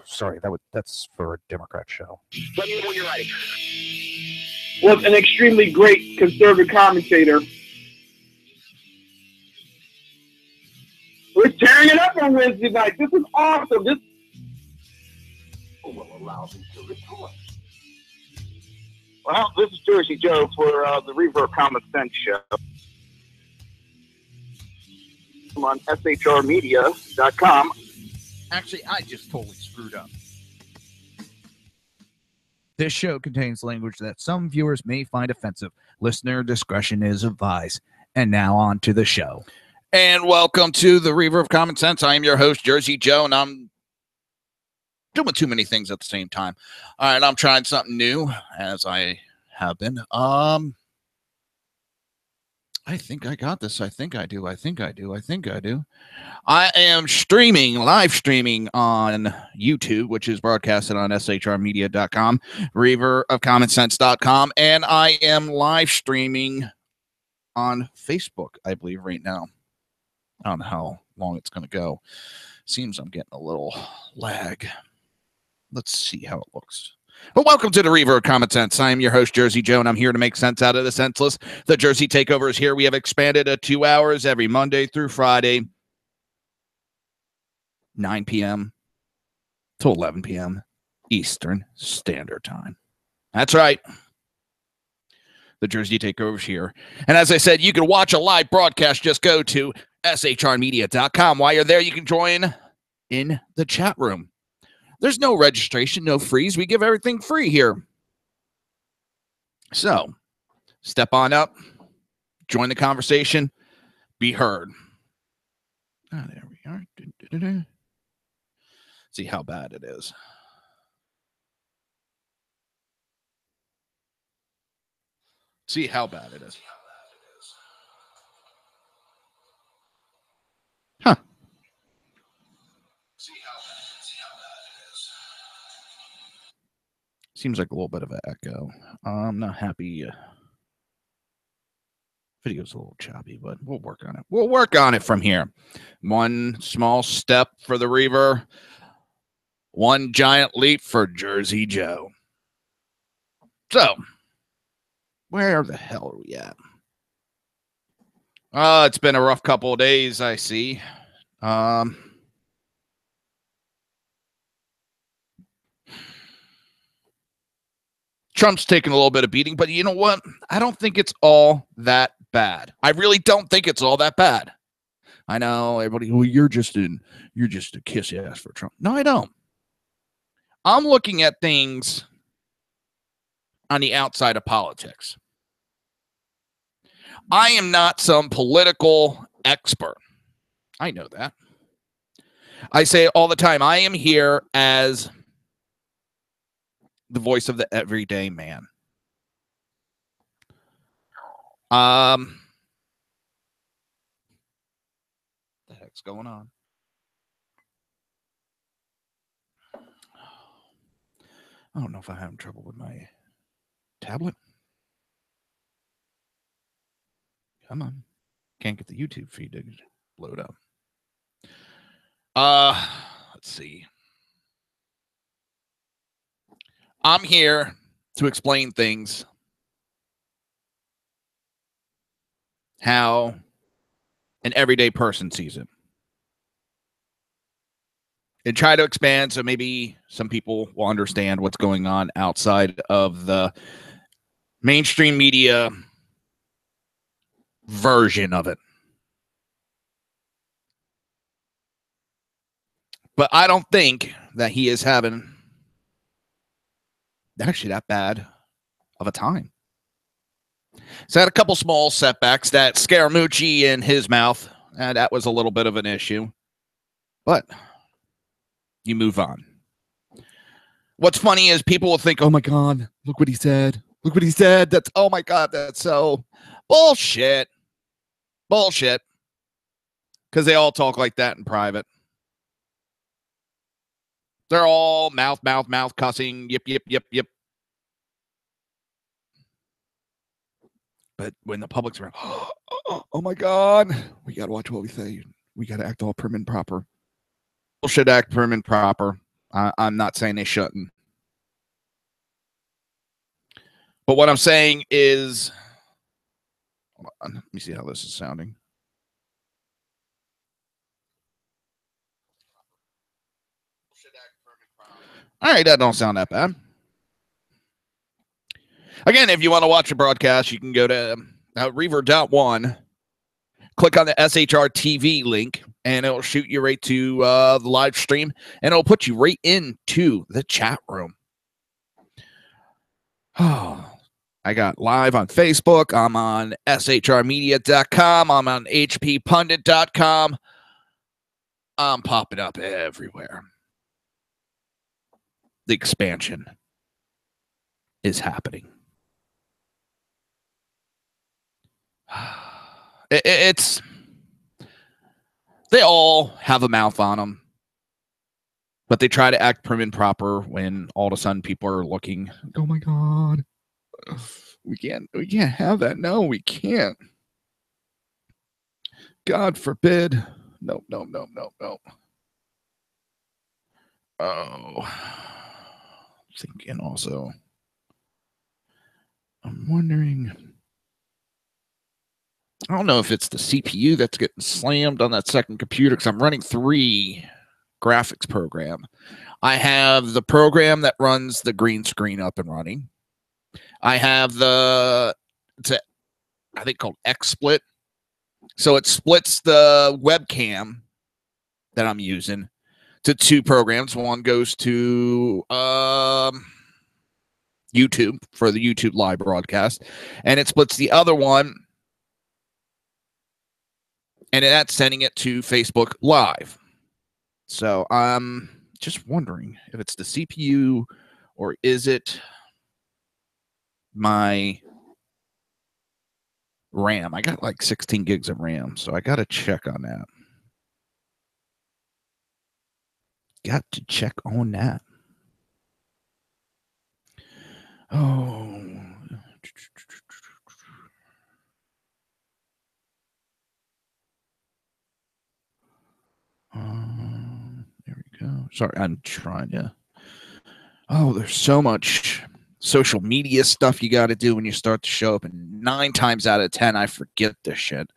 sorry, that's for a Democrat show. Let me know when you're ready. Was an extremely great conservative commentator. We're tearing it up on Wednesday night. This is awesome. This will allow me to report. Well, this is Jersey Joe for the Reaver of Common Sense show. I'm on shrmedia.com. Actually, I just totally screwed up. This show contains language that some viewers may find offensive. Listener discretion is advised. And now on to the show. And welcome to the Reaver of Common Sense. I am your host, Jersey Joe, and I'm doing too many things at the same time. All right, I'm trying something new, as I have been. I think I got this. I think I do. I am live streaming on YouTube, which is broadcasted on shrmedia.com, reaverofcommonsense.com, and I am live streaming on Facebook, I believe, right now. I don't know how long it's going to go. Seems I'm getting a little lag. Let's see how it looks. But welcome to the Reaver of Common Sense. I am your host, Jersey Joe, and I'm here to make sense out of the senseless. The Jersey Takeover is here. We have expanded to 2 hours every Monday through Friday, 9 p.m. to 11 p.m. Eastern Standard Time. That's right. The Jersey Takeover is here. And as I said, you can watch a live broadcast. Just go to shrmedia.com. While you're there, you can join in the chat room. There's no registration, no fees. We give everything free here. So, step on up, join the conversation, be heard. Ah, there we are. See how bad it is. See how bad it is. Huh. Seems like a little bit of an echo. I'm not happy. Video's a little choppy, but we'll work on it. We'll work on it from here. One small step for the Reaver. One giant leap for Jersey Joe. So, where the hell are we at? It's been a rough couple of days, I see. Trump's taking a little bit of beating, but you know what? I don't think it's all that bad. I really don't think it's all that bad. I know everybody, well, you're just a kiss ass for Trump. No, I don't. I'm looking at things on the outside of politics. I am not some political expert. I know that. I say it all the time. I am here as the voice of the everyday man. The heck's going on? I don't know if I'm having trouble with my tablet. Come on. Can't get the YouTube feed to load up. Let's see. I'm here to explain things how an everyday person sees it. And try to expand so maybe some people will understand what's going on outside of the mainstream media version of it. But I don't think that he is having actually that bad of a time. So I had a couple small setbacks. That Scaramucci in his mouth, that was a little bit of an issue. But you move on. What's funny is people will think, oh my God, look what he said. Look what he said. That's, oh my God, that's so bullshit. Bullshit. Because they all talk like that in private. They're all mouth cussing. Yip. But when the public's around, oh my God, we got to watch what we say. We got to act all prim and proper. Bullshit, act prim and proper. I'm not saying they shouldn't. But what I'm saying is, hold on, let me see how this is sounding. All right, that don't sound that bad. Again, if you want to watch a broadcast, you can go to Reaver.1, click on the SHR TV link, and it'll shoot you right to the live stream, and it'll put you right into the chat room. Oh, I got live on Facebook. I'm on shrmedia.com. I'm on hppundit.com. I'm popping up everywhere. The expansion is happening. It's they all have a mouth on them, but they try to act prim and proper when all of a sudden people are looking. Oh my God, we can't have that. No, we can't. God forbid. No. Oh, thinking also. I'm wondering. I don't know if it's the CPU that's getting slammed on that second computer because I'm running 3 graphics program. I have the program that runs the green screen up and running. I have I think called XSplit. So it splits the webcam that I'm using to 2 programs. One goes to YouTube for the YouTube live broadcast, and it splits the other one, and that's sending it to Facebook Live. So I'm just wondering if it's the CPU or is it my RAM. I got like 16 gigs of RAM, so I got to check on that. Got to check on that. Oh. There we go. Sorry, I'm trying to. Oh, there's so much social media stuff you got to do when you start to show up, and 9 times out of 10, I forget this shit.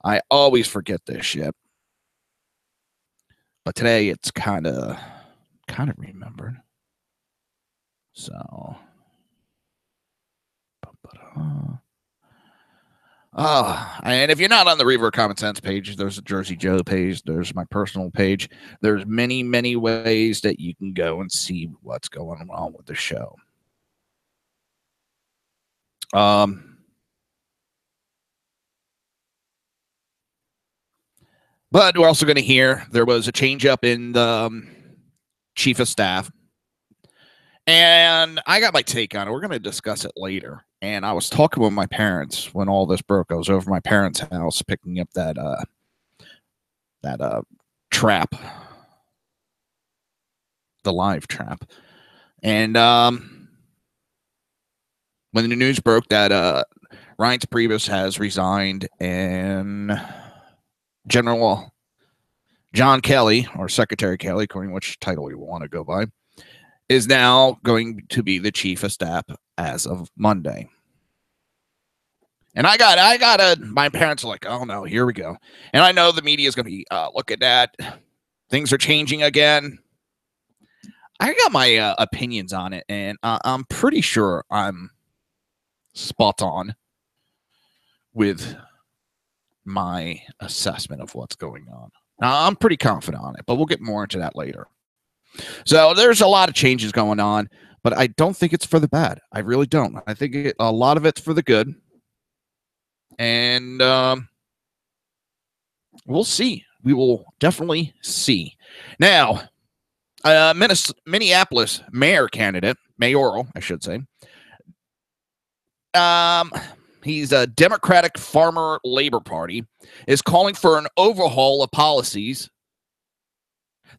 I always forget this shit. But today it's kind of remembered. So. And if you're not on the Reaver of Common Sense page, there's a Jersey Joe page. There's my personal page. There's many ways that you can go and see what's going on with the show. But we're also going to hear there was a change up in the chief of staff. And I got my take on it. We're going to discuss it later. And I was talking with my parents when all this broke. I was over my parents' house picking up that trap, the live trap. And when the news broke that Reince Priebus has resigned and General John Kelly, or Secretary Kelly, according to which title you want to go by, is now going to be the chief of staff as of Monday. And my parents are like, oh no, here we go. And I know the media is going to be looking at things are changing again. I got my opinions on it, and I'm pretty sure I'm spot on with my assessment of what's going on. Now, I'm pretty confident on it, but we'll get more into that later. So there's a lot of changes going on, but I don't think it's for the bad. I really don't. I think a lot of it's for the good. And we'll see. We will definitely see. Now, Minneapolis mayoral, I should say. He's a Democratic Farmer Labor Party, is calling for an overhaul of policies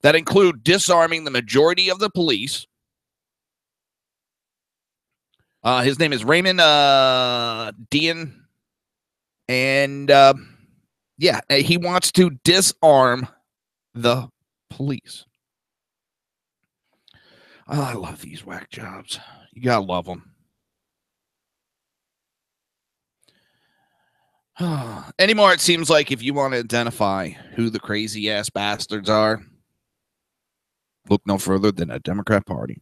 that include disarming the majority of the police. His name is Raymond Dean. And he wants to disarm the police. Oh, I love these whack jobs. You gotta love them. Anymore, it seems like if you want to identify who the crazy ass bastards are, look no further than a Democrat Party.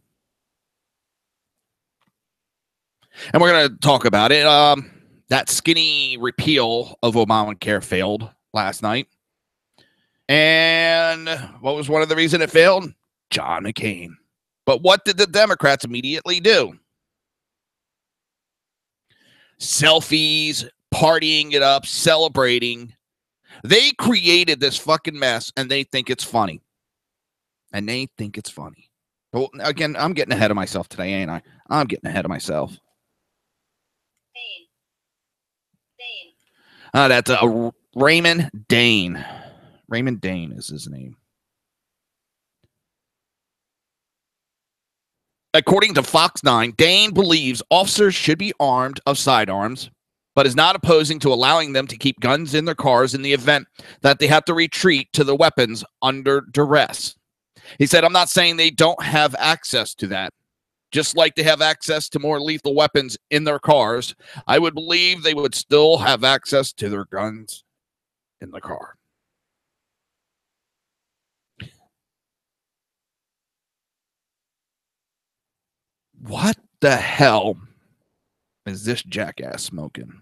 And we're going to talk about it. That skinny repeal of Obamacare failed last night. And what was one of the reasons it failed? John McCain. But what did the Democrats immediately do? Selfies, partying it up, celebrating. They created this fucking mess, and they think it's funny. Well, again, I'm getting ahead of myself today, ain't I? I'm getting ahead of myself. That's Raymond Dane. Raymond Dane is his name. According to Fox 9, Dane believes officers should be armed of sidearms, but is not opposing to allowing them to keep guns in their cars in the event that they have to retreat to the weapons under duress. He said, I'm not saying they don't have access to that. Just like they have access to more lethal weapons in their cars, I would believe they would still have access to their guns in the car. What the hell is this jackass smoking?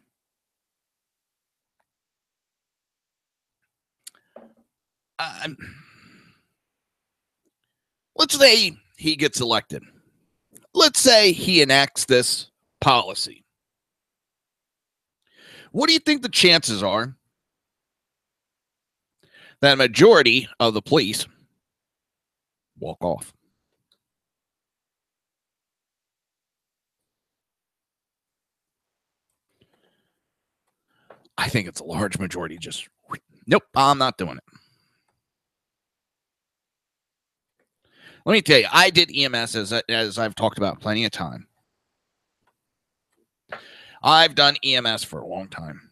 Let's say he gets elected. Let's say he enacts this policy. What do you think the chances are that a majority of the police walk off? I think it's a large majority. Just, nope, I'm not doing it. Let me tell you, I did EMS as I've talked about plenty of time. I've done EMS for a long time.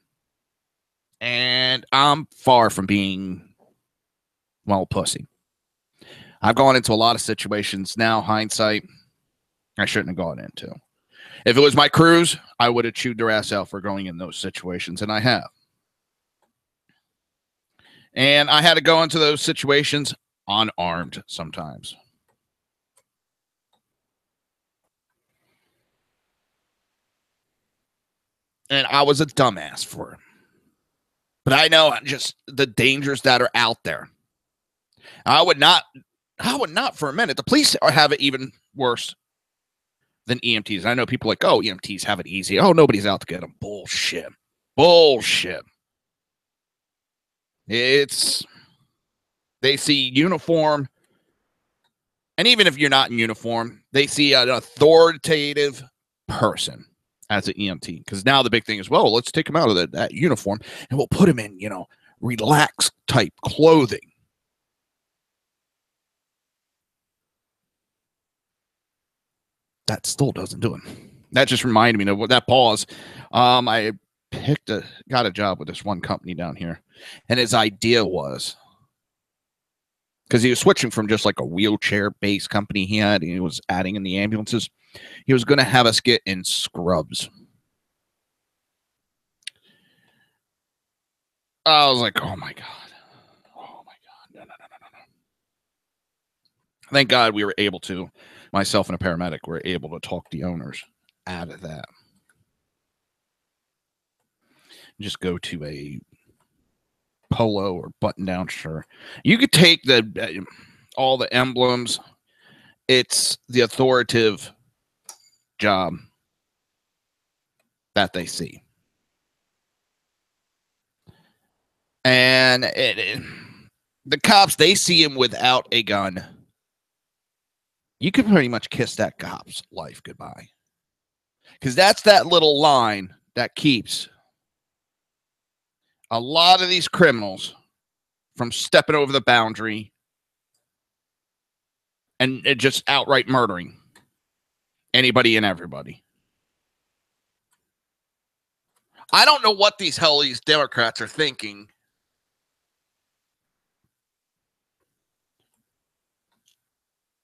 And I'm far from being, well, pussy. I've gone into a lot of situations now, hindsight, I shouldn't have gone into. If it was my crews, I would have chewed their ass out for going in those situations, and I have. And I had to go into those situations unarmed sometimes. And I was a dumbass for it. But I know just the dangers that are out there. I would not for a minute. The police have it even worse than EMTs. I know people are like, oh, EMTs have it easy. Oh, nobody's out to get them. Bullshit. They see uniform. And even if you're not in uniform, they see an authoritative person as an EMT. Because now the big thing is, well, let's take them out of that uniform and we'll put them in, relaxed type clothing. That still doesn't do it. That just reminded me of that pause. I got a job with this one company down here. And his idea was, because he was switching from just like a wheelchair-based company he had, and he was adding in the ambulances. He was going to have us get in scrubs. I was like, oh my God. No. Thank God we were able to, myself and a paramedic were able to talk the owners out of that. Just go to a polo or button-down shirt. You could take all the emblems. It's the authoritative job that they see. And the cops, they see him without a gun. You could pretty much kiss that cop's life goodbye. Because that's that little line that keeps a lot of these criminals from stepping over the boundary and just outright murdering anybody and everybody. I don't know what these Democrats are thinking.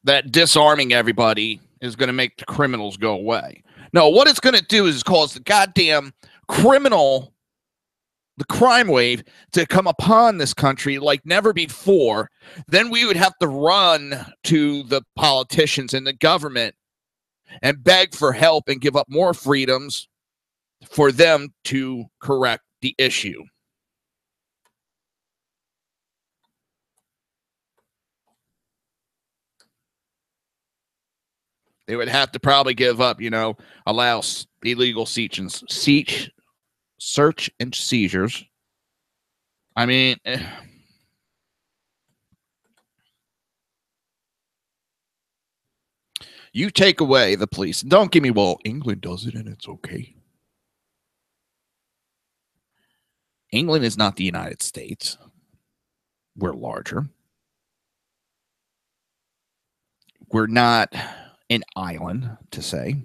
that disarming everybody is going to make the criminals go away. No, what it's going to do is cause the goddamn the crime wave to come upon this country like never before. Then we would have to run to the politicians and the government and beg for help and give up more freedoms for them to correct the issue. They would have to probably give up, allow illegal search and seizures. I mean, you take away the police. Don't give me, well, England does it and it's okay. England is not the United States. We're larger. We're not an island, to say.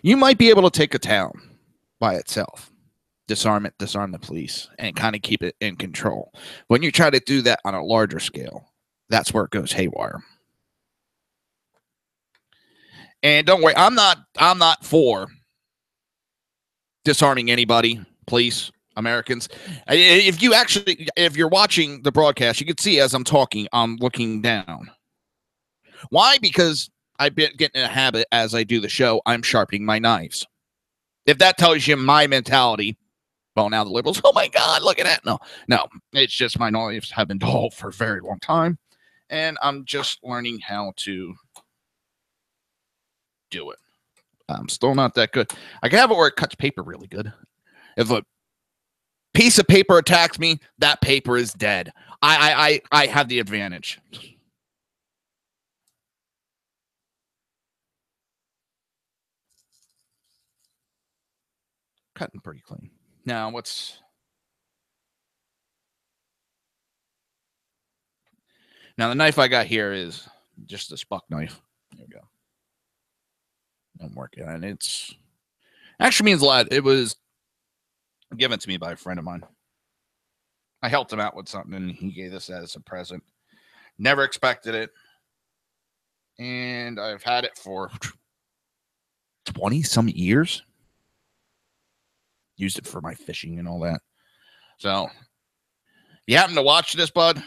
You might be able to take a town by itself, disarm the police, and kind of keep it in control. When you try to do that on a larger scale, that's where it goes haywire. And don't worry, I'm not for disarming anybody, police, Americans. If you're watching the broadcast, you can see as I'm talking, I'm looking down. Why? Because I've been getting in a habit as I do the show, I'm sharpening my knives. If that tells you my mentality, well, now the liberals, oh my God, look at that. No, it's just my knives have been dull for a very long time. And I'm just learning how to do it. I'm still not that good. I can have it where it cuts paper really good. If a piece of paper attacks me, that paper is dead. I have the advantage. Cutting pretty clean. Now, Now, the knife I got here is just a buck knife. There we go. I'm working on it. It's actually means a lot. It was given to me by a friend of mine. I helped him out with something, and he gave this as a present. Never expected it. And I've had it for 20-some years. Used it for my fishing and all that. So, if you happen to watch this, bud,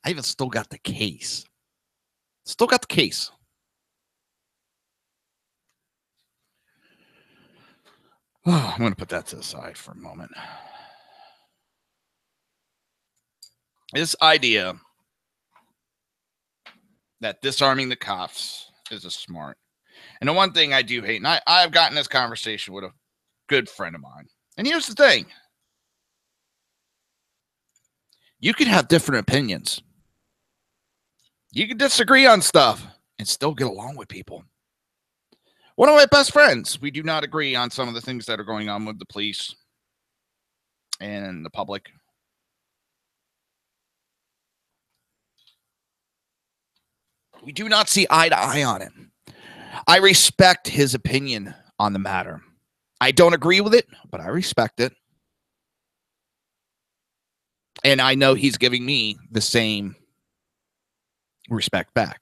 I even still got the case. Still got the case. Oh, I'm going to put that to the side for a moment. This idea that disarming the cops is a smart. And the one thing I do hate, and I've gotten this conversation with a good friend of mine. And here's the thing. You can have different opinions. You can disagree on stuff and still get along with people. One of my best friends, we do not agree on some of the things that are going on with the police and the public. We do not see eye to eye on it. I respect his opinion on the matter. I don't agree with it, but I respect it. And I know he's giving me the same respect back.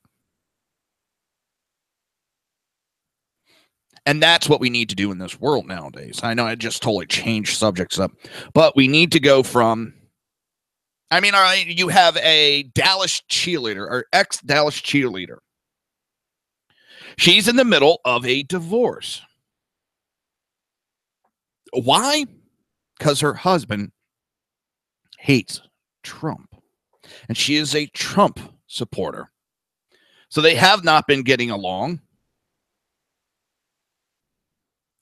And that's what we need to do in this world nowadays. I know I just totally changed subjects up, but we need to go from, all right, you have a Dallas cheerleader or ex-Dallas cheerleader. She's in the middle of a divorce. Why? Because her husband hates Trump. And she is a Trump supporter. So they have not been getting along.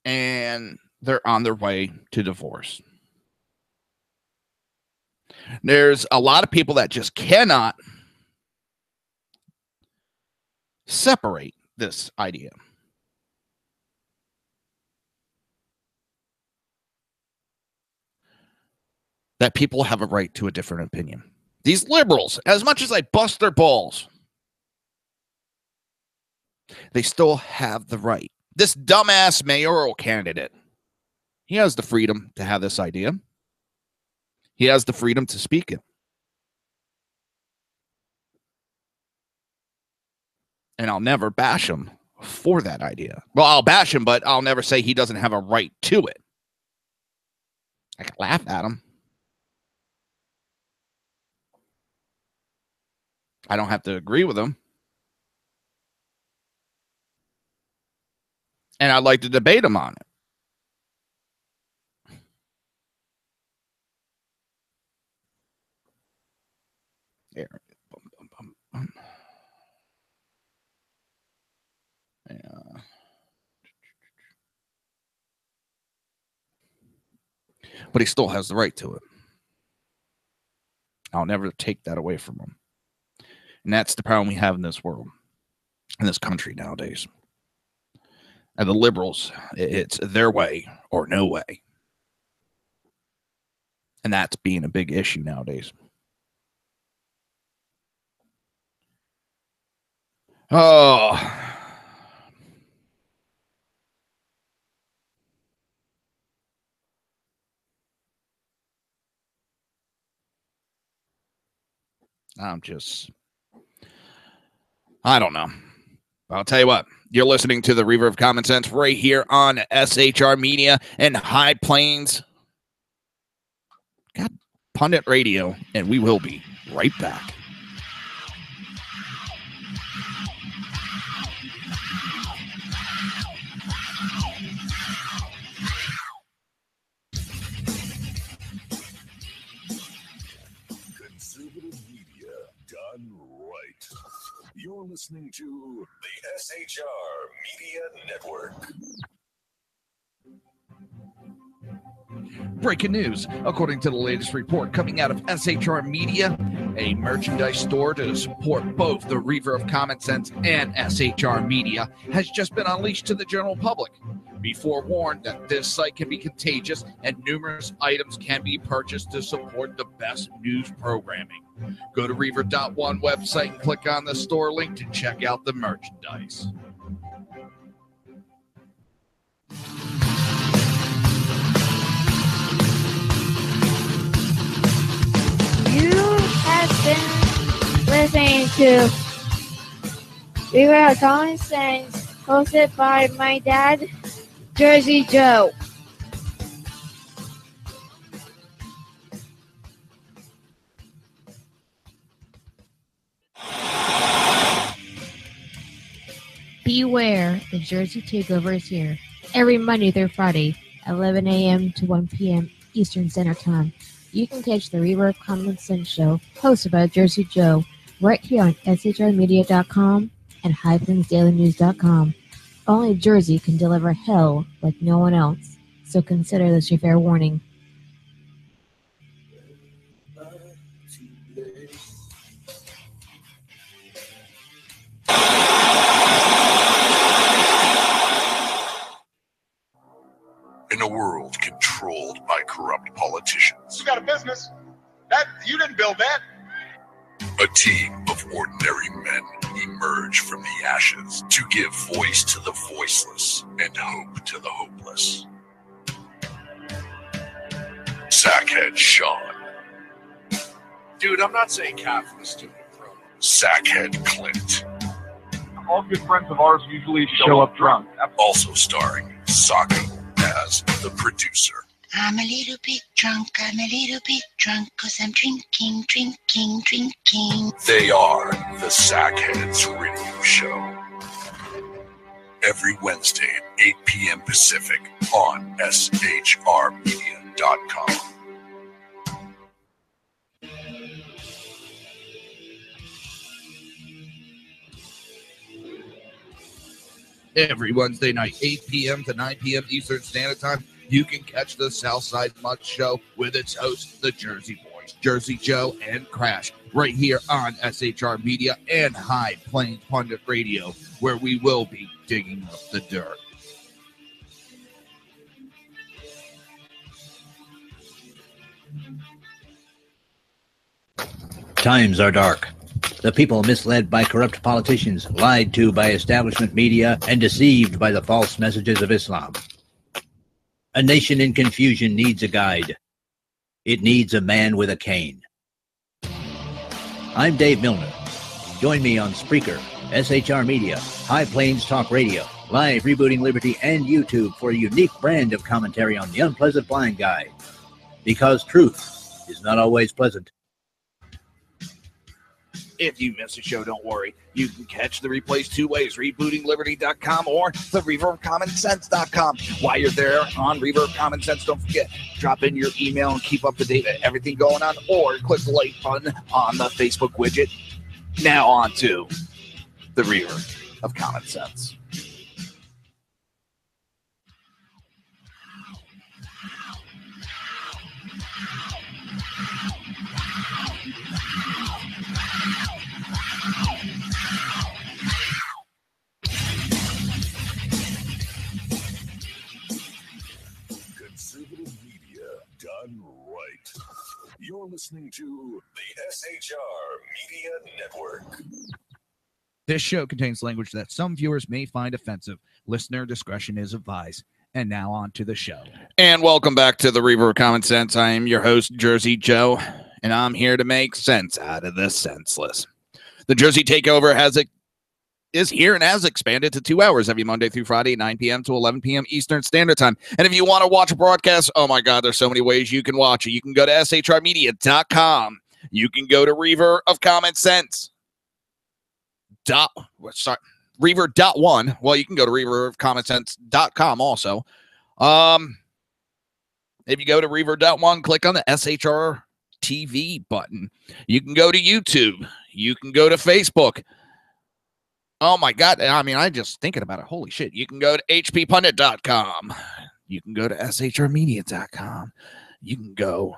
And they're on their way to divorce. There's a lot of people that just cannot separate this idea. That people have a right to a different opinion. These liberals, as much as I bust their balls, they still have the right This dumbass mayoral candidate, he has the freedom to have this idea. He has the freedom to speak it. And I'll never bash him for that idea. Well, I'll bash him, but I'll never say he doesn't have a right to it. I can laugh at him. I don't have to agree with him. And I'd like to debate him on it. There. Yeah. But he still has the right to it. I'll never take that away from him. And that's the problem we have in this world, in this country nowadays. And the liberals, it's their way or no way. And that's being a big issue nowadays. Oh. I don't know. I'll tell you what. You're listening to the Reaver of Common Sense right here on SHR Media and High Plains. God, Pundit Radio, and we will be right back. Conservative media done right. You're listening to the SHR Media Network. Breaking news. According to the latest report coming out of SHR Media, a merchandise store to support both the Reaver of Common Sense and SHR Media has just been unleashed to the general public. Be forewarned that this site can be contagious and numerous items can be purchased to support the best news programming. Go to Reaver.one website and click on the store link to check out the merchandise. You have been listening to Reaver of Common Sense, hosted by my dad, Jersey Joe. Beware, the Jersey Takeover is here. Every Monday through Friday, 11 a.m. to 1 p.m. Eastern Standard Time. You can catch the Reaver of Common Sense show, hosted by Jersey Joe, right here on shrmedia.com and HighPlainsDailyNews.com. Only Jersey can deliver hell like no one else, so consider this your fair warning. In a world controlled by corrupt politicians, You got a business. That you didn't build that. a team of ordinary men emerge from the ashes to give voice to the voiceless and hope to the hopeless. Sackhead Sean. Dude, I'm not saying Catholic stupid, bro. Sackhead Clint. All good friends of ours usually show up drunk. Also starring Socko as the producer. I'm a little bit drunk, 'cause I'm drinking. They are the Sackheads Radio Show. Every Wednesday at 8 p.m. Pacific on shrmedia.com. Every Wednesday night, 8 p.m. to 9 p.m. Eastern Standard Time, you can catch the Southside Mutt Show with its host, the Jersey Boys, Jersey Joe and Crash, right here on SHR Media and High Plains Pundit Radio, where we will be digging up the dirt. Times are dark. The people misled by corrupt politicians, lied to by establishment media, and deceived by the false messages of Islam. A nation in confusion needs a guide. It needs a man with a cane. I'm Dave Milner. Join me on Spreaker, SHR Media, High Plains Talk Radio, Live Rebooting Liberty, and YouTube for a unique brand of commentary on the unpleasant blind guy. Because truth is not always pleasant. If you miss a show, don't worry. You can catch the replays two ways, rebootingliberty.com or the Reaver of Common Sense.com. While you're there on Reaver of Common Sense, don't forget, drop in your email and keep up to date with everything going on, or click the like button on the Facebook widget. Now on to the Reaver of Common Sense. Conservative media done right. You're listening to the SHR Media Network. This show contains language that some viewers may find offensive. Listener discretion is advised. And now on to the show. And welcome back to the Reaver of Common Sense. I am your host, Jersey Joe, and I'm here to make sense out of the senseless. The Jersey Takeover is here and has expanded to 2 hours every Monday through Friday, 9 p.m. to 11 p.m. Eastern Standard Time. And if you want to watch a broadcast, oh my God, there's so many ways you can watch it. You can go to shrmedia.com. You can go to Reaver of Common Sense. Reaver.1. Well, you can go to reaverofcommonsense.com also. If you go to Reaver.1, click on the SHR TV button. You can go to YouTube. You can go to Facebook. Oh my God. I mean, I'm just thinking about it. Holy shit. You can go to hppundit.com. You can go to shrmedia.com. You can go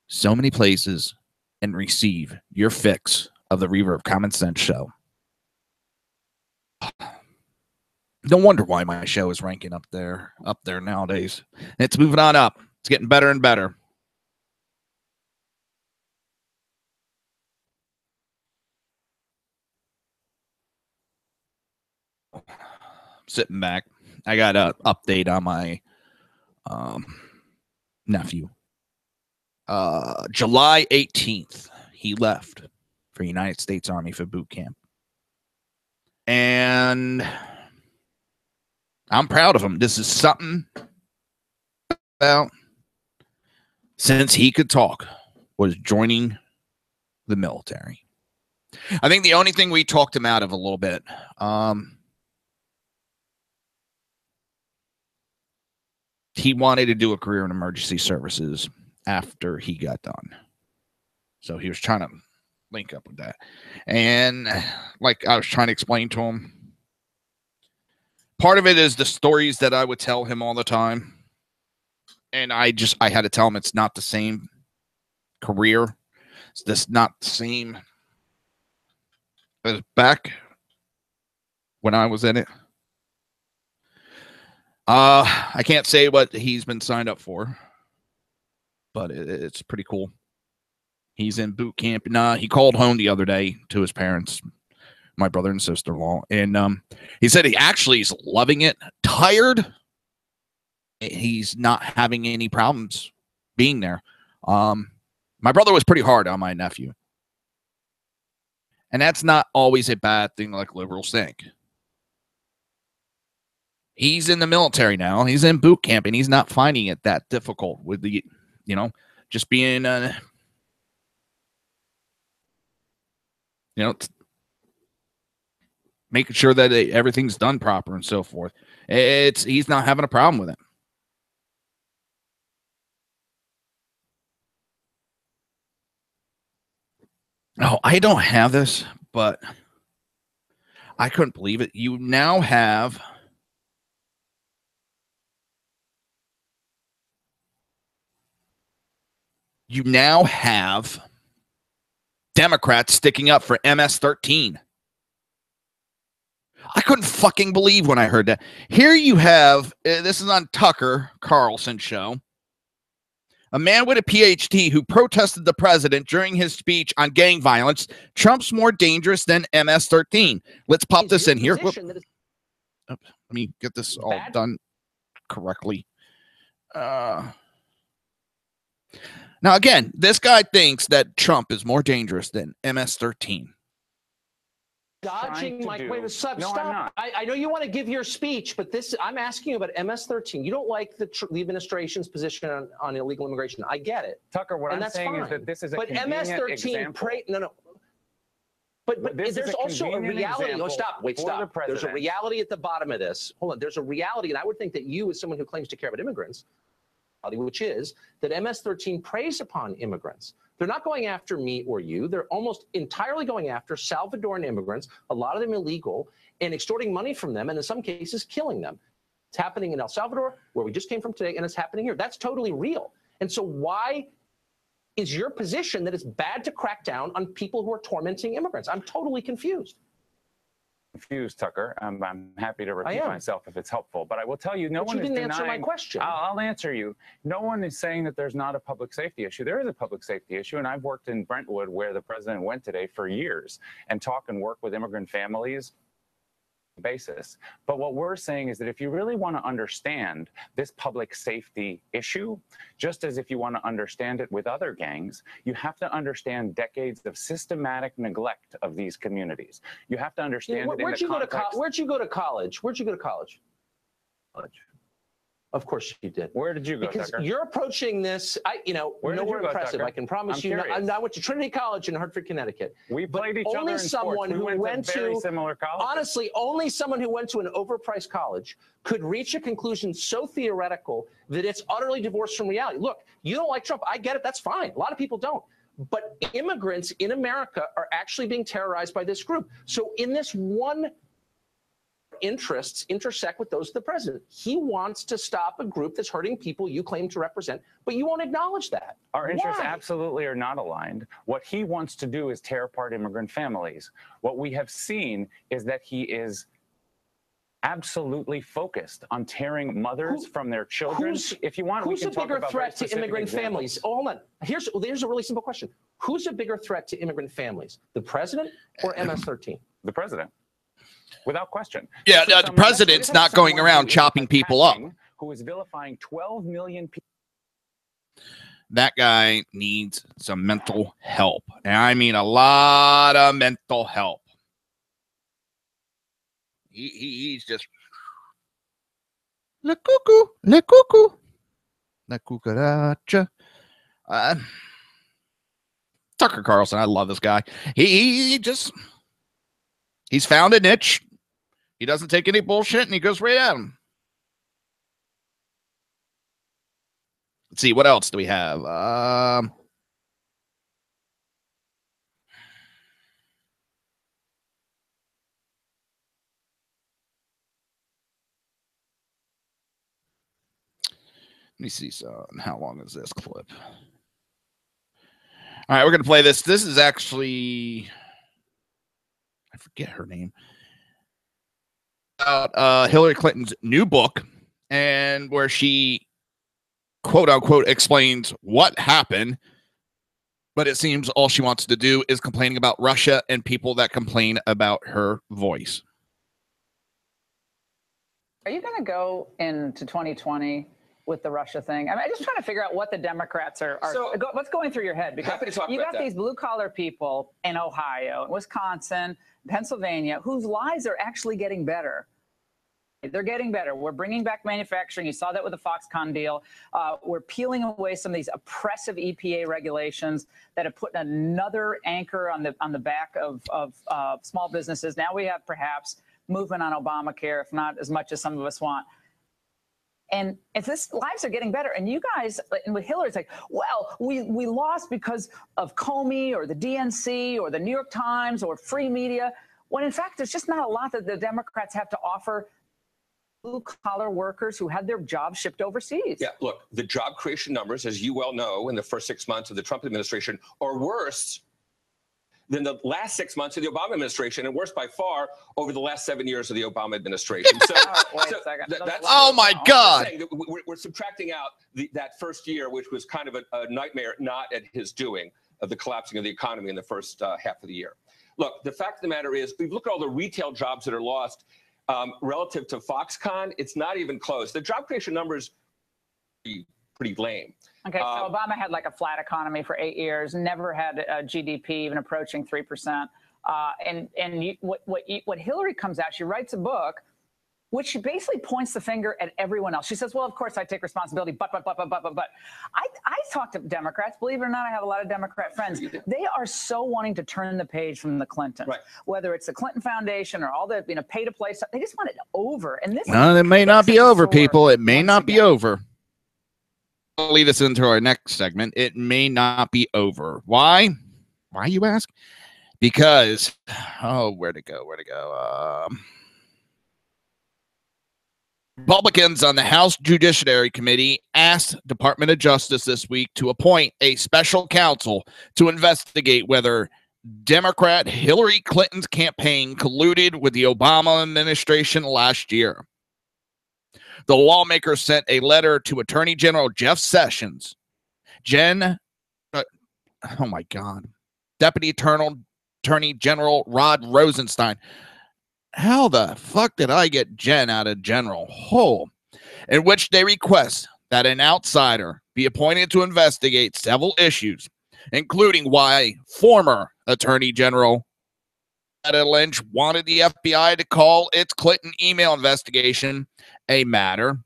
so many places and receive your fix of the Reaver of Common Sense show. No wonder why my show is ranking up there nowadays. It's moving on up. It's getting better and better. Sitting back. I got an update on my nephew. July 18th, he left for United States Army for boot camp. And I'm proud of him. This is something about since he could talk was joining the military. I think the only thing we talked him out of a little bit, he wanted to do a career in emergency services after he got done. So he was trying to link up with that. And like I was trying to explain to him, part of it is the stories that I would tell him all the time. And I had to tell him it's not the same career. It's just not the same as back when I was in it. I can't say what he's been signed up for, but it's pretty cool. He's in boot camp. And, he called home the other day to his parents, my brother and sister-in-law, and he said he actually is loving it. Tired. He's not having any problems being there. My brother was pretty hard on my nephew, and that's not always a bad thing like liberals think. He's in the military now. He's in boot camp, and he's not finding it that difficult with the, just being, making sure that everything's done proper and so forth. He's not having a problem with it. Oh, I don't have this, but I couldn't believe it. You now have Democrats sticking up for MS-13. I couldn't fucking believe when I heard that. Here you have, this is on Tucker Carlson show. A man with a PhD who protested the president during his speech on gang violence. Trump's more dangerous than MS-13. Let's pop this in here. Let me get this all done correctly. Now, again, this guy thinks that Trump is more dangerous than MS-13. Dodging Mike. Wait, stop. No, Stop. I know you want to give your speech, but this I'm asking you about MS-13. You don't like the administration's position on illegal immigration. I get it. Tucker, what and I'm that's saying fine. is that this is a but convenient MS-13 example. no. But there's also a reality. Oh, stop. Wait, stop. There's a reality at the bottom of this. Hold on. There's a reality, and I would think that you, as someone who claims to care about immigrants, which is that MS-13 preys upon immigrants. They're not going after me or you. They're almost entirely going after Salvadoran immigrants, a lot of them illegal, and extorting money from them, and in some cases, killing them. It's happening in El Salvador, where we just came from today, and it's happening here. That's totally real. And so why is your position that it's bad to crack down on people who are tormenting immigrants? I'm totally confused. Confused, Tucker. I'm happy to repeat myself if it's helpful, but I will tell you, no one is denying. You didn't answer my question. I'll answer you. No one is saying that there's not a public safety issue. There is a public safety issue, and I've worked in Brentwood, where the president went today, for years, and talk and work with immigrant families basis. But what we're saying is that if you really want to understand this public safety issue, just as if you want to understand it with other gangs, you have to understand decades of systematic neglect of these communities. You have to understand it in the context. Where'd you go to college? Where'd you go to college? Of course you did. Where did you go, because Tucker? You're approaching this, nowhere impressive. I can promise you. I went to Trinity College in Hartford, Connecticut. We played each other in sports. We went to very similar colleges. Honestly, only someone who went to an overpriced college could reach a conclusion so theoretical that it's utterly divorced from reality. Look, you don't like Trump. I get it. That's fine. A lot of people don't. But immigrants in America are actually being terrorized by this group. So in this one interests intersect with those of the president. He wants to stop a group that's hurting people you claim to represent, but you won't acknowledge that. Our interests absolutely are not aligned. What he wants to do is tear apart immigrant families. What we have seen is that he is absolutely focused on tearing mothers from their children. If you want, who's a bigger threat to immigrant families? Oh, hold on. Here's a really simple question. Who's a bigger threat to immigrant families, the president or MS-13? The president. Without question. Yeah, the president's not going around chopping people up. Who is vilifying 12 million people. That guy needs some mental help. And I mean a lot of mental help. He's just la cuckoo, la cuckoo, la cucaracha. Tucker Carlson, I love this guy. He's found a niche. He doesn't take any bullshit, and he goes right at him. Let's see, what else do we have? Let me see. So, how long is this clip? All right, we're going to play this. This is actually, I forget her name. About Hillary Clinton's new book, and where she, quote unquote, explains what happened. But it seems all she wants to do is complaining about Russia and people that complain about her voice. Are you going to go into 2020 with the Russia thing? I mean, I'm just trying to figure out what the Democrats are what's going through your head, because you got these blue collar people in Ohio, Wisconsin, Pennsylvania, whose lives are actually getting better. They're getting better. We're bringing back manufacturing. You saw that with the Foxconn deal. We're peeling away some of these oppressive EPA regulations that have put another anchor on the back of small businesses. Now we have perhaps movement on Obamacare, if not as much as some of us want. And if this lives are getting better, and you guys, and with Hillary, it's like, well, we lost because of Comey or the DNC or the New York Times or free media, when in fact there's just not a lot that the Democrats have to offer blue-collar workers who had their jobs shipped overseas. Yeah, look, the job creation numbers, as you well know, in the first 6 months of the Trump administration are worse than the last 6 months of the Obama administration, and worse by far over the last 7 years of the Obama administration. So, wait a second. Oh my God! We're subtracting out that first year, which was kind of a nightmare, not at his doing, of the collapsing of the economy in the first half of the year. Look, the fact of the matter is, we look at all the retail jobs that are lost relative to Foxconn. It's not even close. The job creation numbers are pretty lame. Okay, so Obama had like a flat economy for 8 years, never had a GDP even approaching 3%. What Hillary comes out, she writes a book, which she basically points the finger at everyone else. She says, well, of course I take responsibility, but. I talk to Democrats. Believe it or not, I have a lot of Democrat friends. They are so wanting to turn the page from the Clintons, right. Whether it's the Clinton Foundation or all the pay to play stuff. They just want it over. And this it may not be over, people. It may not be over. I'll lead us into our next segment. It may not be over. Why? Why, you ask? Because, where'd it go? Republicans on the House Judiciary Committee asked Department of Justice this week to appoint a special counsel to investigate whether Democrat Hillary Clinton's campaign colluded with the Obama administration last year. The lawmakers sent a letter to Attorney General Jeff Sessions, Deputy Attorney General Rod Rosenstein. How the fuck did I get Jen out of General? In which they request that an outsider be appointed to investigate several issues, including why former Attorney General Loretta Lynch wanted the FBI to call its Clinton email investigation a matter,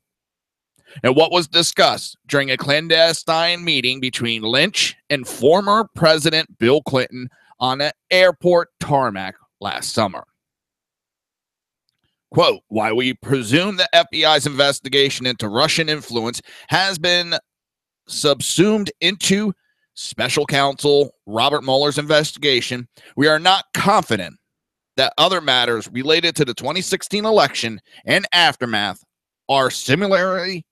and what was discussed during a clandestine meeting between Lynch and former President Bill Clinton on an airport tarmac last summer. Quote, why we presume the FBI's investigation into Russian influence has been subsumed into Special Counsel Robert Mueller's investigation, we are not confident that other matters related to the 2016 election and aftermath are similarly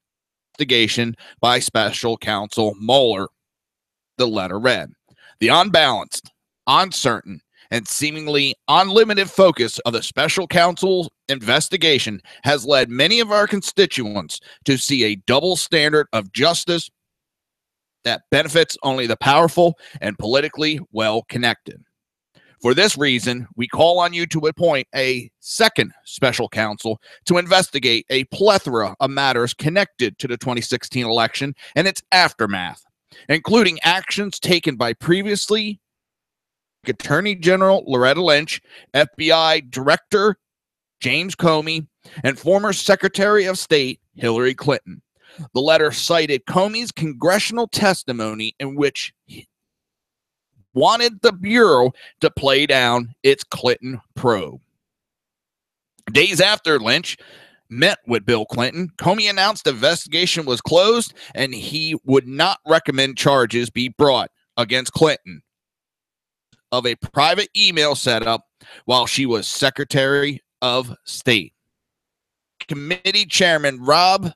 investigation by Special Counsel Mueller. The letter read, the unbalanced, uncertain, and seemingly unlimited focus of the special counsel's investigation has led many of our constituents to see a double standard of justice that benefits only the powerful and politically well-connected. For this reason, we call on you to appoint a second special counsel to investigate a plethora of matters connected to the 2016 election and its aftermath, including actions taken by previously Attorney General Loretta Lynch, FBI Director James Comey, and former Secretary of State Hillary Clinton. The letter cited Comey's congressional testimony in which he wanted the Bureau to play down its Clinton probe. Days after Lynch met with Bill Clinton, Comey announced the investigation was closed and he would not recommend charges be brought against Clinton of a private email setup while she was Secretary of State. Committee Chairman Bob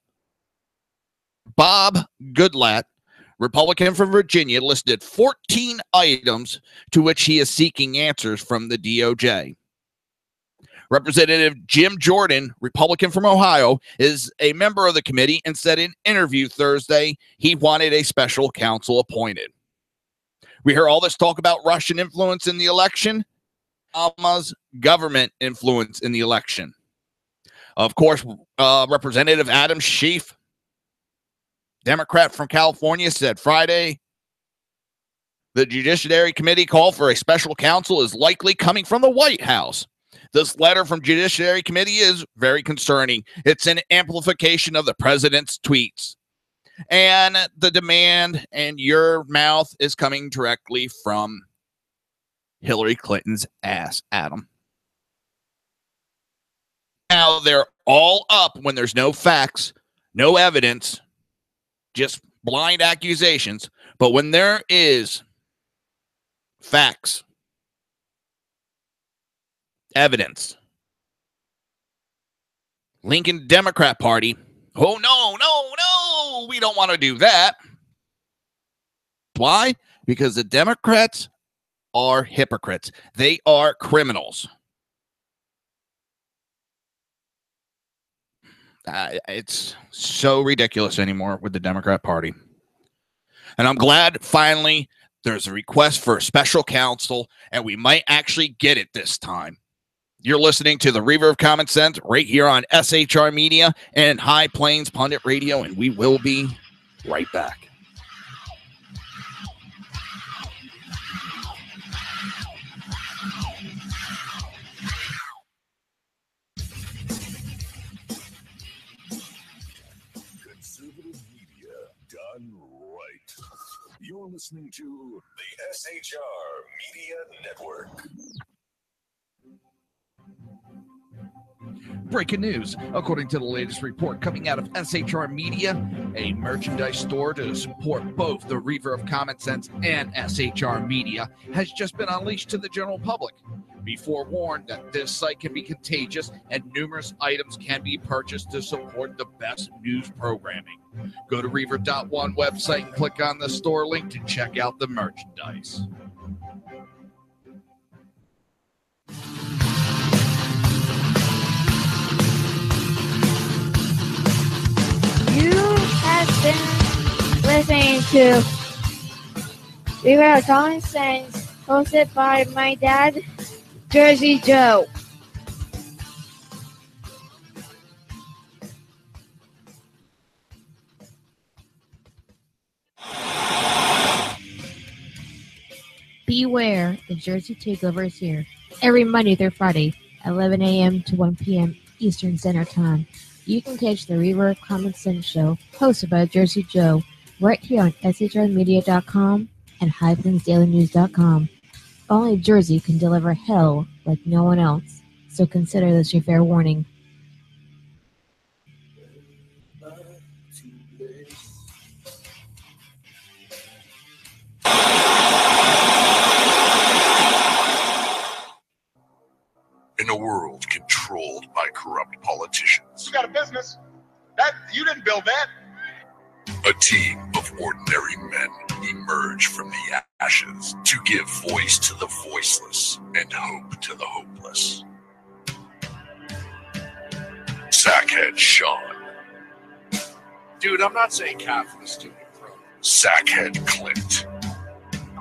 Goodlatte, Republican from Virginia, listed 14 items to which he is seeking answers from the DOJ. Representative Jim Jordan, Republican from Ohio, is a member of the committee and said in an interview Thursday he wanted a special counsel appointed. We hear all this talk about Russian influence in the election, Obama's government influence in the election. Of course, Representative Adam Schiff, Democrat from California, said Friday the Judiciary Committee call for a special counsel is likely coming from the White House. This letter from Judiciary Committee is very concerning. It's an amplification of the president's tweets. And the demand and your mouth is coming directly from Hillary Clinton's ass, Adam. Now they're all up when there's no facts, no evidence, just blind accusations. But when there is facts, evidence, Lincoln Democrat Party, oh, no, we don't want to do that. Why? Because the Democrats are hypocrites. They are criminals. It's so ridiculous anymore with the Democrat Party. And I'm glad finally there's a request for a special counsel, and we might actually get it this time. You're listening to the Reaver of Common Sense right here on SHR Media and High Plains Pundit Radio, and we will be right back. Conservative media done right. You're listening to the SHR Media Network. Breaking news. According to the latest report coming out of SHR Media, a merchandise store to support both the Reaver of Common Sense and SHR Media has just been unleashed to the general public. Be forewarned that this site can be contagious and numerous items can be purchased to support the best news programming. Go to Reaver.one website and click on the store link to check out the merchandise. You have been listening to Reaver of Common Sense, hosted by my dad, Jersey Joe. Beware, the Jersey Takeover is here. Every Monday through Friday, 11 a.m. to 1 p.m. Eastern Standard Time. You can catch the Reaver of Common Sense show, hosted by Jersey Joe, right here on shrmedia.com and highlandsdailynews.com. Only Jersey can deliver hell like no one else, so consider this your fair warning. In a world controlled by corrupt politicians, You got a business. That you didn't build that. a team of ordinary men emerge from the ashes to give voice to the voiceless and hope to the hopeless. Sackhead Sean, Dude, I'm not saying Catholic, stupid bro. Sackhead Clint,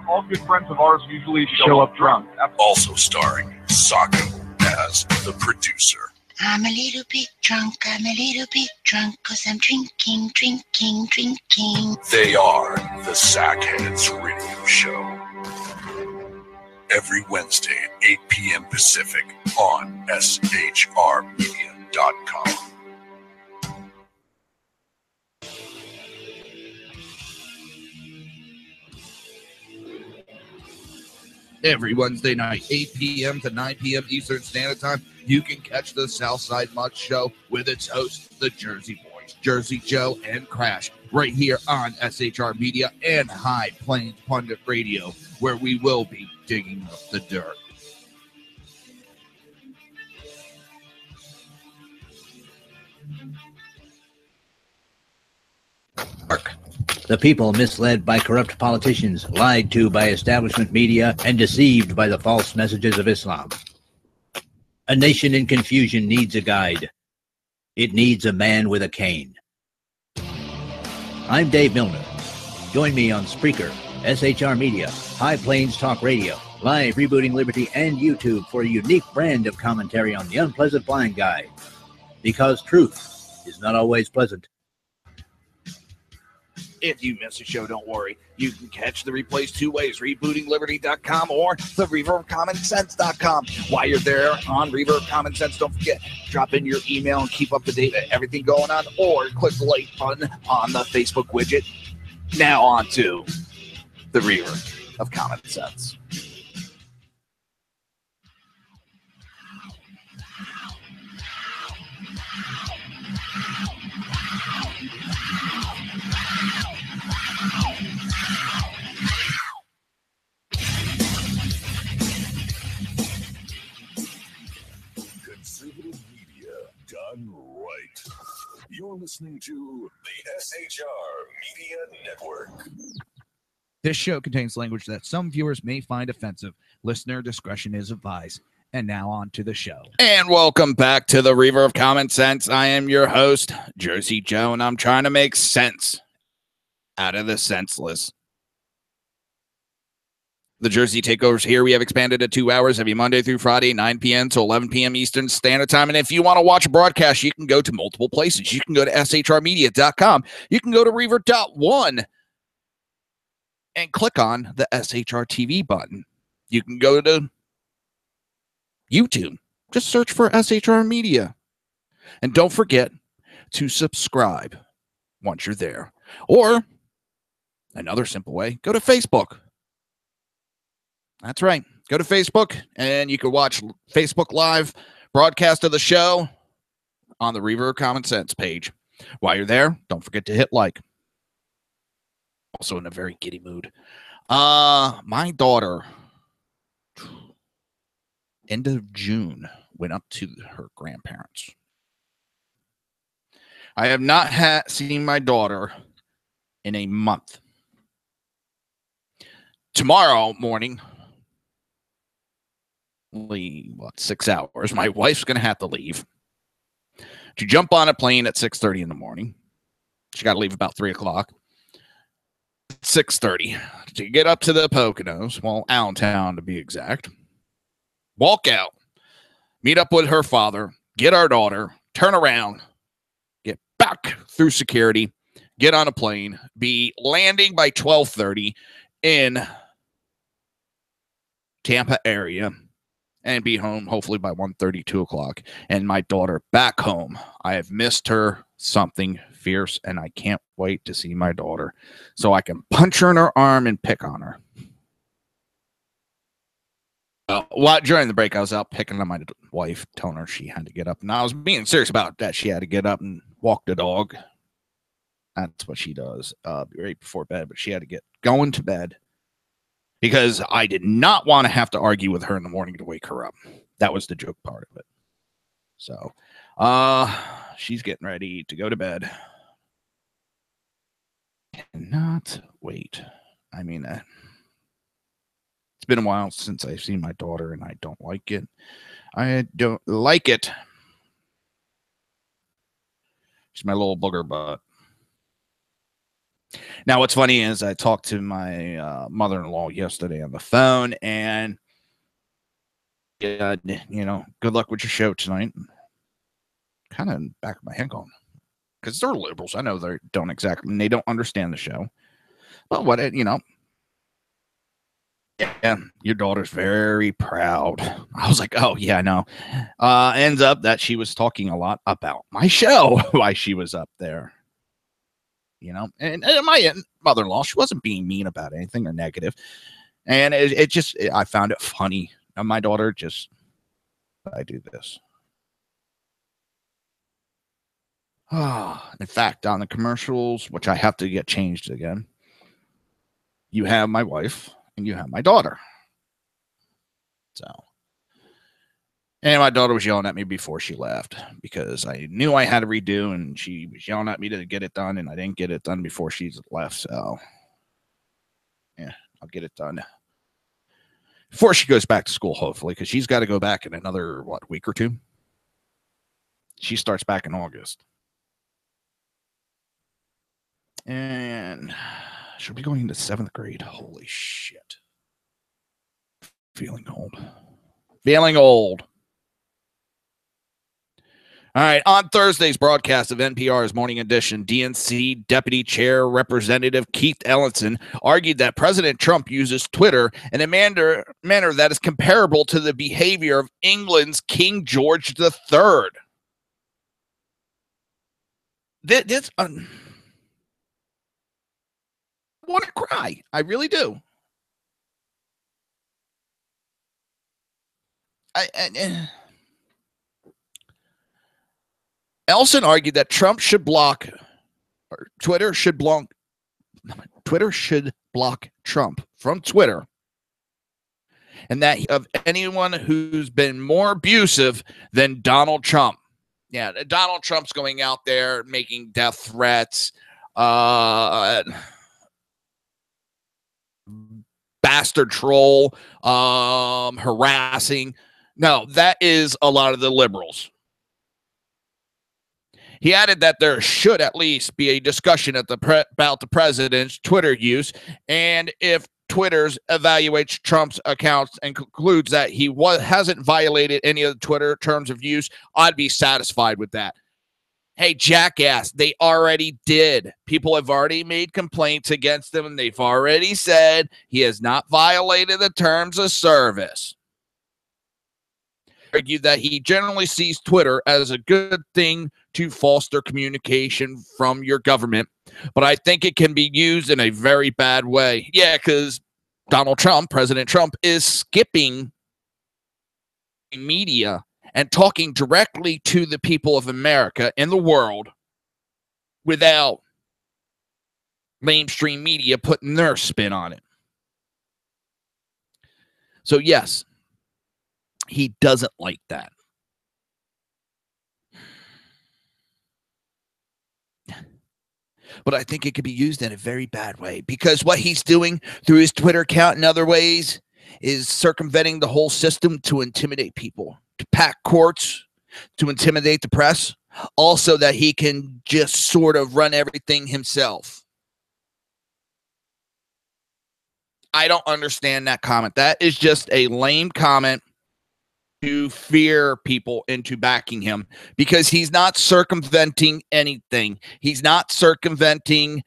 All good friends of ours usually show up drunk. also starring Sacco as the producer. I'm a little bit drunk, I'm a little bit drunk, 'cause I'm drinking, drinking, drinking. They are the Sackheads Radio Show. Every Wednesday at 8 p.m. Pacific on shrmedia.com. Every Wednesday night, 8 p.m. to 9 p.m. Eastern Standard Time, you can catch the Southside Mutt Show with its hosts, the Jersey Boys, Jersey Joe and Crash, right here on SHR Media and High Plains Pundit Radio, where we will be digging up the dirt. The people misled by corrupt politicians, lied to by establishment media, and deceived by the false messages of Islam. A nation in confusion needs a guide. It needs a man with a cane. I'm Dave Milner. Join me on Spreaker, SHR Media, High Plains Talk Radio, Live Rebooting Liberty, and YouTube for a unique brand of commentary on the unpleasant blind guy. Because truth is not always pleasant. If you miss a show, don't worry. You can catch the replays two ways, rebootingliberty.com or the reaverofcommonsense.com. While you're there on Reaver of Common Sense, don't forget, drop in your email and keep up to date with everything going on, or click the like button on the Facebook widget. Now on to the Reaver of Common Sense. Conservative media done right. You're listening to the SHR Media Network. This show contains language that some viewers may find offensive. Listener discretion is advised. And now on to the show. And welcome back to the Reaver of Common Sense. I am your host, Jersey Joe, and I'm trying to make sense out of the senseless. The Jersey Takeover's here. We have expanded to 2 hours every Monday through Friday, 9 p.m. to 11 p.m. Eastern Standard Time. And if you want to watch a broadcast, you can go to multiple places. You can go to shrmedia.com. You can go to Reaver.one and click on the SHR TV button. You can go to YouTube. Just search for SHR Media. And don't forget to subscribe once you're there. Or another simple way, go to Facebook. That's right. Go to Facebook, and you can watch Facebook Live broadcast of the show on the Reaver of Common Sense page. While you're there, don't forget to hit like. Also in a very giddy mood. My daughter, end of June, went up to her grandparents. I have not seen my daughter in a month. Tomorrow morning, 6 hours, my wife's going to have to leave to jump on a plane at 6:30 in the morning. She got to leave about 3 o'clock. 6:30 to get up to the Poconos, well, Allentown to be exact. Walk out, meet up with her father, get our daughter, turn around, get back through security, get on a plane, be landing by 12:30 in Tampa area, and be home hopefully by 1:30, 2 o'clock. And my daughter back home. I have missed her something fierce, and I can't wait to see my daughter so I can punch her in her arm and pick on her. During the break, I was out picking on my wife, telling her she had to get up. And I was being serious about that. She had to get up and walk the dog. That's what she does right before bed. But she had to get going to bed because I did not want to have to argue with her in the morning to wake her up. That was the joke part of it. So she's getting ready to go to bed. Cannot wait. I mean, it's been a while since I've seen my daughter, and I don't like it. I don't like it. She's my little booger butt. Now, what's funny is I talked to my mother-in-law yesterday on the phone, and good luck with your show tonight. Kind of in the back of my head going, because they're liberals. I know they don't exactly, and they don't understand the show. But yeah, your daughter's very proud. I was like, oh, yeah, I know. Ends up that she was talking a lot about my show while she was up there. And my mother-in-law, she wasn't being mean about anything or negative. And I found it funny. And my daughter I do this. In fact, on the commercials, which I have to get changed again, you have my wife and you have my daughter. And my daughter was yelling at me before she left because I knew I had to redo, and she was yelling at me to get it done, and I didn't get it done before she left. So, yeah, I'll get it done before she goes back to school, hopefully, because she's got to go back in another, week or two? She starts back in August. And she'll be going into 7th grade. Holy shit. Feeling old. All right, on Thursday's broadcast of NPR's Morning Edition, DNC Deputy Chair Representative Keith Ellison argued that President Trump uses Twitter in a manner that is comparable to the behavior of England's King George III. I want to cry. I really do. Ellison argued that Twitter should block Trump from Twitter, and that of anyone who's been more abusive than Donald Trump. Yeah, Donald Trump's going out there making death threats, bastard troll, harassing. No, that is a lot of the liberals. He added that there should at least be a discussion at about the president's Twitter use, and if Twitter evaluates Trump's accounts and concludes that he hasn't violated any of the Twitter terms of use, I'd be satisfied with that. Hey, jackass, they already did. People have already made complaints against him, and they've already said he has not violated the terms of service. Argued that he generally sees Twitter as a good thing to foster communication from your government, but I think it can be used in a very bad way. Yeah, because Donald Trump, President Trump, is skipping media and talking directly to the people of America and the world without mainstream media putting their spin on it. So, yes, he doesn't like that. But I think it could be used in a very bad way, because what he's doing through his Twitter account and other ways is circumventing the whole system to intimidate people, to pack courts, to intimidate the press. Also, that he can just sort of run everything himself. I don't understand that comment. That is just a lame comment to fear people into backing him, because he's not circumventing anything. He's not circumventing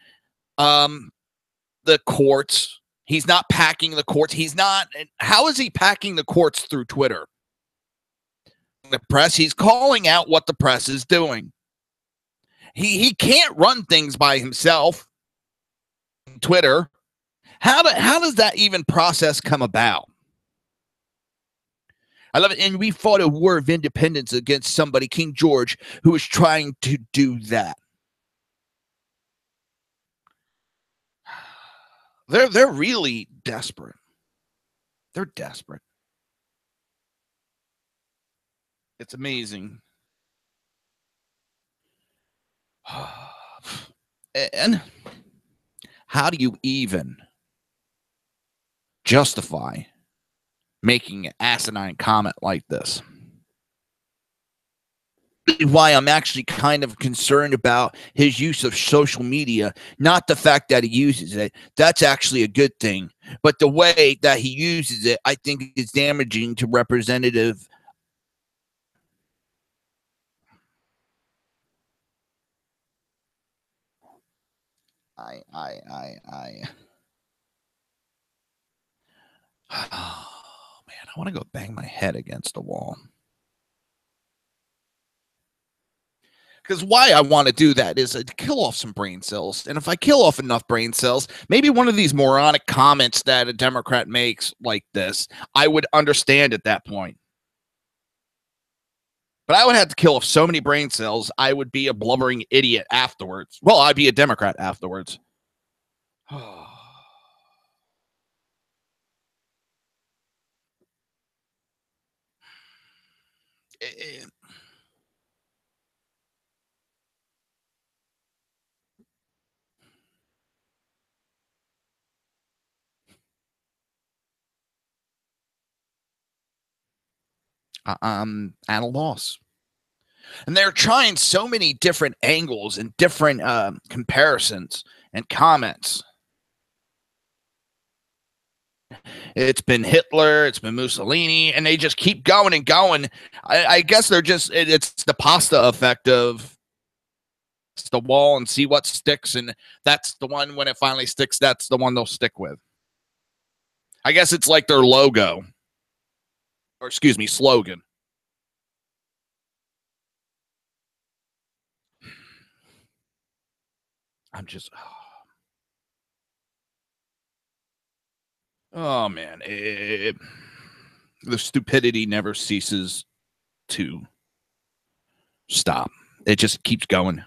the courts. He's not packing the courts. He's not. How is he packing the courts through Twitter? The press, he's calling out what the press is doing. He can't run things by himself. Twitter. How does that even process come about? I love it. And we fought a war of independence against somebody, King George, who was trying to do that. They're really desperate. They're desperate. It's amazing. And how do you even justify making an asinine comment like this? Why I'm actually kind of concerned about his use of social media, not the fact that he uses it. That's actually a good thing. But the way that he uses it, I think, is damaging to representative. Oh, man, I want to go bang my head against the wall. Because why I want to do that is to kill off some brain cells. And if I kill off enough brain cells, maybe one of these moronic comments that a Democrat makes like this, I would understand at that point. But I would have to kill off so many brain cells, I would be a blubbering idiot afterwards. Well, I'd be a Democrat afterwards. I'm at a loss. And they're trying so many different angles and different comparisons and comments. It's been Hitler, it's been Mussolini, and they just keep going and going. I guess they're just, it's the pasta effect of it's the wall and see what sticks, and that's the one, when it finally sticks, that's the one they'll stick with. I guess it's like their logo, or excuse me, slogan. I'm just, oh man, the stupidity never ceases to stop. It just keeps going.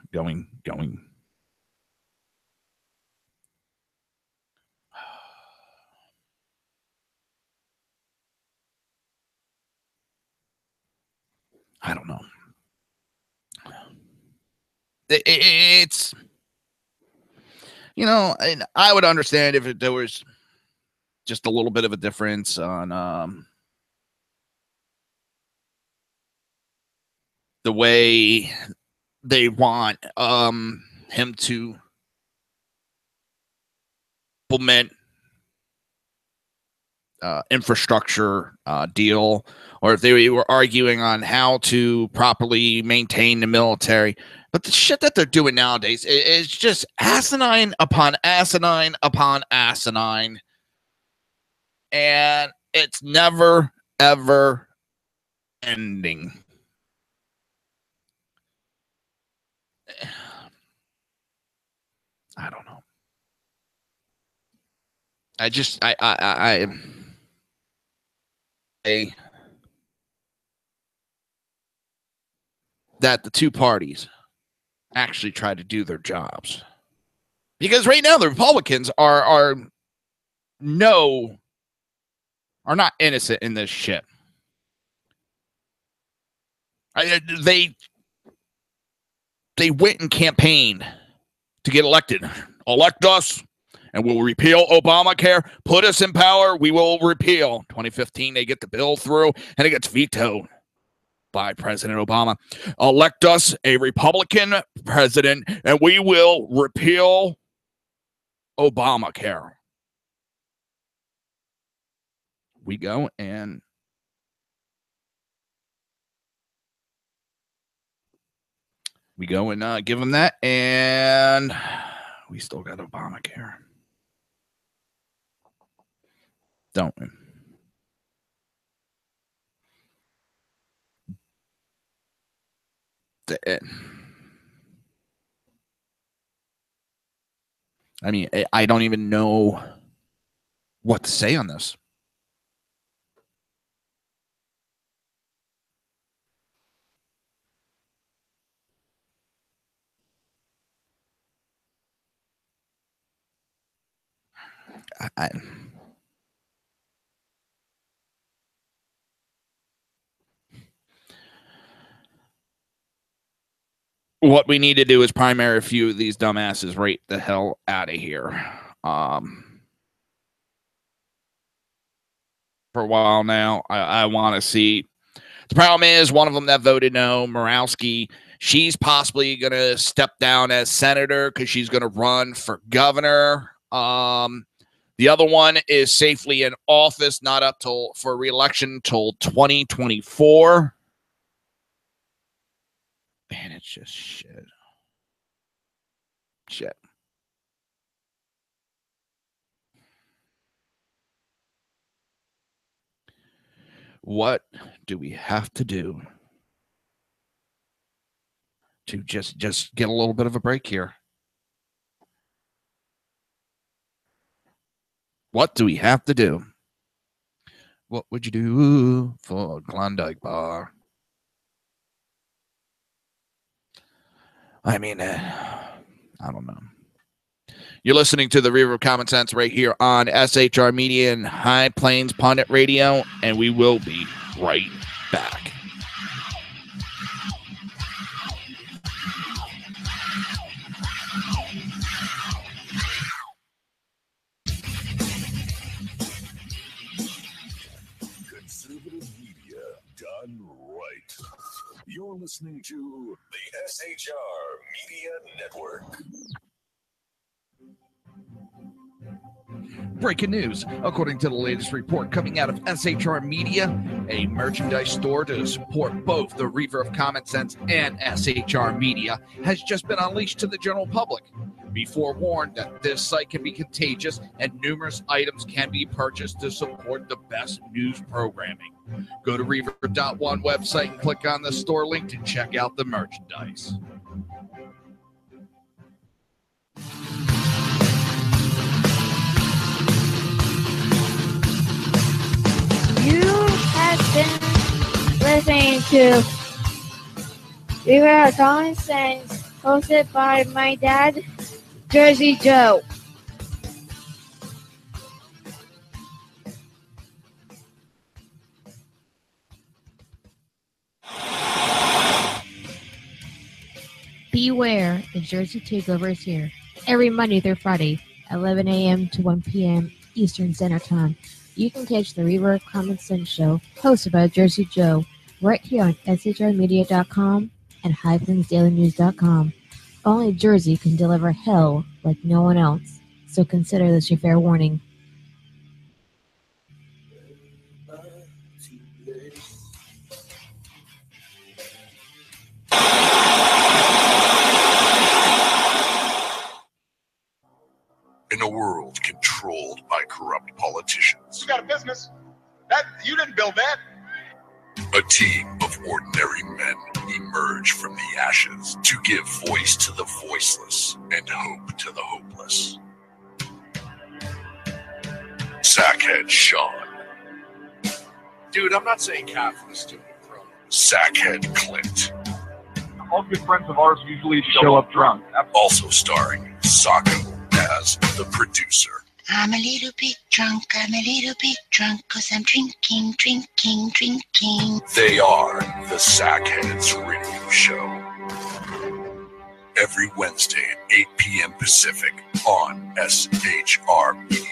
I don't know. It's, you know, and I would understand if there was just a little bit of a difference on the way they want him to implement infrastructure deal, or if they were arguing on how to properly maintain the military. But the shit that they're doing nowadays is just asinine upon asinine upon asinine. And it's never, ever ending. I don't know. That the two parties actually try to do their jobs, because right now the Republicans are not innocent in this shit. They went and campaigned to get elected. Elect us, and we'll repeal Obamacare. Put us in power, we will repeal. 2015, they get the bill through, and it gets vetoed by President Obama. Elect us a Republican president, and we will repeal Obamacare. We go and give them that, and we still got Obamacare, don't we? I mean, I don't even know what to say on this. What we need to do is primary a few of these dumbasses right the hell out of here. For a while now, I want to see. The problem is one of them that voted no, Morawski, she's possibly going to step down as senator because she's going to run for governor. The other one is safely in office, not up for re-election till 2024. Man, it's just shit. Shit. What do we have to do to just get a little bit of a break here? What do we have to do? What would you do for a Klondike bar? I mean, I don't know. You're listening to the Reaver of Common Sense right here on SHR Media and High Plains Pundit Radio, and we will be right back. Conservative media done right. You're listening to the SHR Media Network. Breaking news. According to the latest report coming out of SHR Media, a merchandise store to support both the Reaver of Common Sense and SHR Media has just been unleashed to the general public. Be forewarned that this site can be contagious and numerous items can be purchased to support the best news programming. Go to Reaver.one website and click on the store link to check out the merchandise. You have been listening to Reaver of Common Sense, hosted by my dad, Jersey Joe. Beware, the Jersey Takeover is here. Every Monday through Friday, 11 a.m. to 1 p.m. Eastern Standard Time. You can catch the Reaver of Common Sense show, hosted by Jersey Joe, right here on shrmedia.com and highplains.dailynews.com. Only Jersey can deliver hell like no one else, so consider this your fair warning. In a world controlled by corrupt politicians, You got a business. That you didn't build that. a team of ordinary men emerge from the ashes to give voice to the voiceless and hope to the hopeless. Sackhead Sean, Dude, I'm not saying capitalist, dude. Sackhead Clint, All good friends of ours usually show up drunk. also starring Sacco as the producer. I'm a little bit drunk, I'm a little bit drunk, 'cause I'm drinking, drinking, drinking. They are the Sackheads Radio Show. Every Wednesday at 8 p.m. Pacific on shrmedia.com.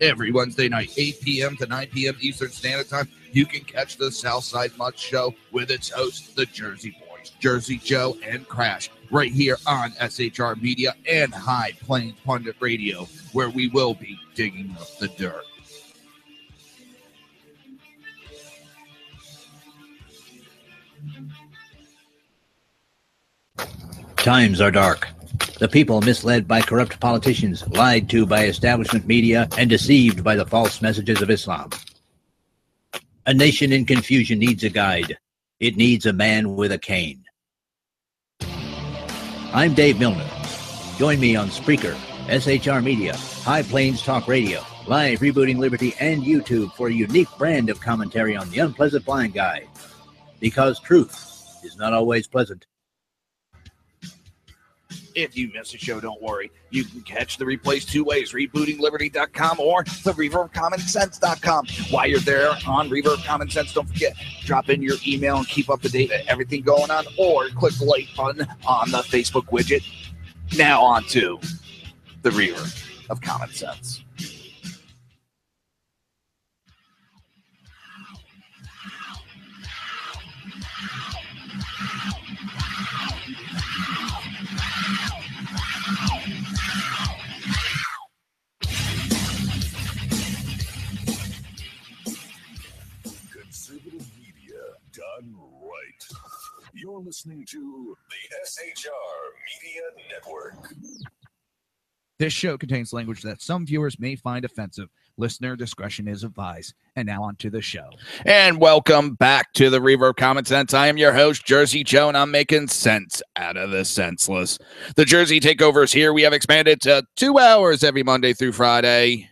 Every Wednesday night, 8 p.m. to 9 p.m. Eastern Standard Time, you can catch the Southside Mutt Show with its hosts, the Jersey Boys, Jersey Joe and Crash, right here on SHR Media and High Plains Pundit Radio, where we will be digging up the dirt. Times are dark. The people misled by corrupt politicians, lied to by establishment media, and deceived by the false messages of Islam. A nation in confusion needs a guide. It needs a man with a cane. I'm Dave Milner. Join me on Spreaker, SHR Media, High Plains Talk Radio, Live Rebooting Liberty, and YouTube for a unique brand of commentary on the unpleasant blind guy. Because truth is not always pleasant. If you miss a show, don't worry. You can catch the replays two ways, rebootingliberty.com or the Reaver of Common Sense.com. While you're there on Reaver of Common Sense, don't forget, drop in your email and keep up to date with everything going on, or click the like button on the Facebook widget. Now on to the Reaver of Common Sense. Conservative media done right. You're listening to the SHR Media Network. This show contains language that some viewers may find offensive. Listener discretion is advised. And now on to the show. And welcome back to the Reaver of Common Sense. I am your host, Jersey Joe, and I'm making sense out of the senseless. The Jersey Takeover is here. We have expanded to 2 hours every Monday through Friday,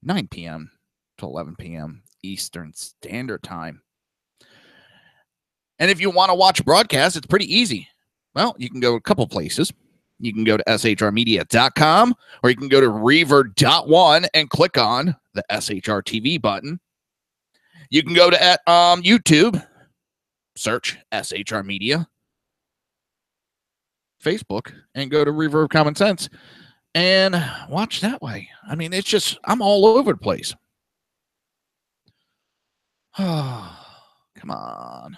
9 p.m. to 11 p.m. Eastern Standard Time. And if you want to watch a broadcast, it's pretty easy. Well, you can go a couple places. You can go to shrmedia.com, or you can go to reaver.one and click on the SHR TV button. You can go to YouTube, search SHR Media, Facebook, and go to Reaver of Common Sense and watch that way. I mean, it's just, I'm all over the place. Oh, come on.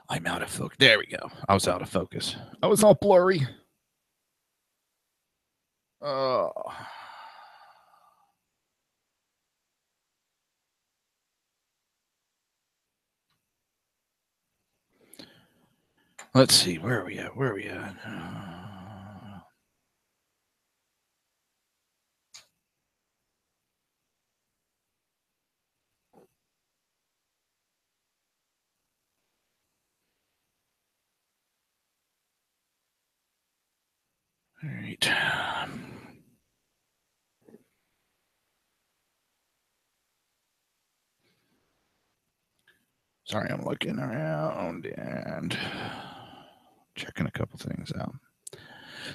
I'm out of focus. There we go. I was out of focus. I was all blurry. Oh. Let's see. Where are we at? Where are we at? All right. Sorry, I'm looking around and checking a couple things out.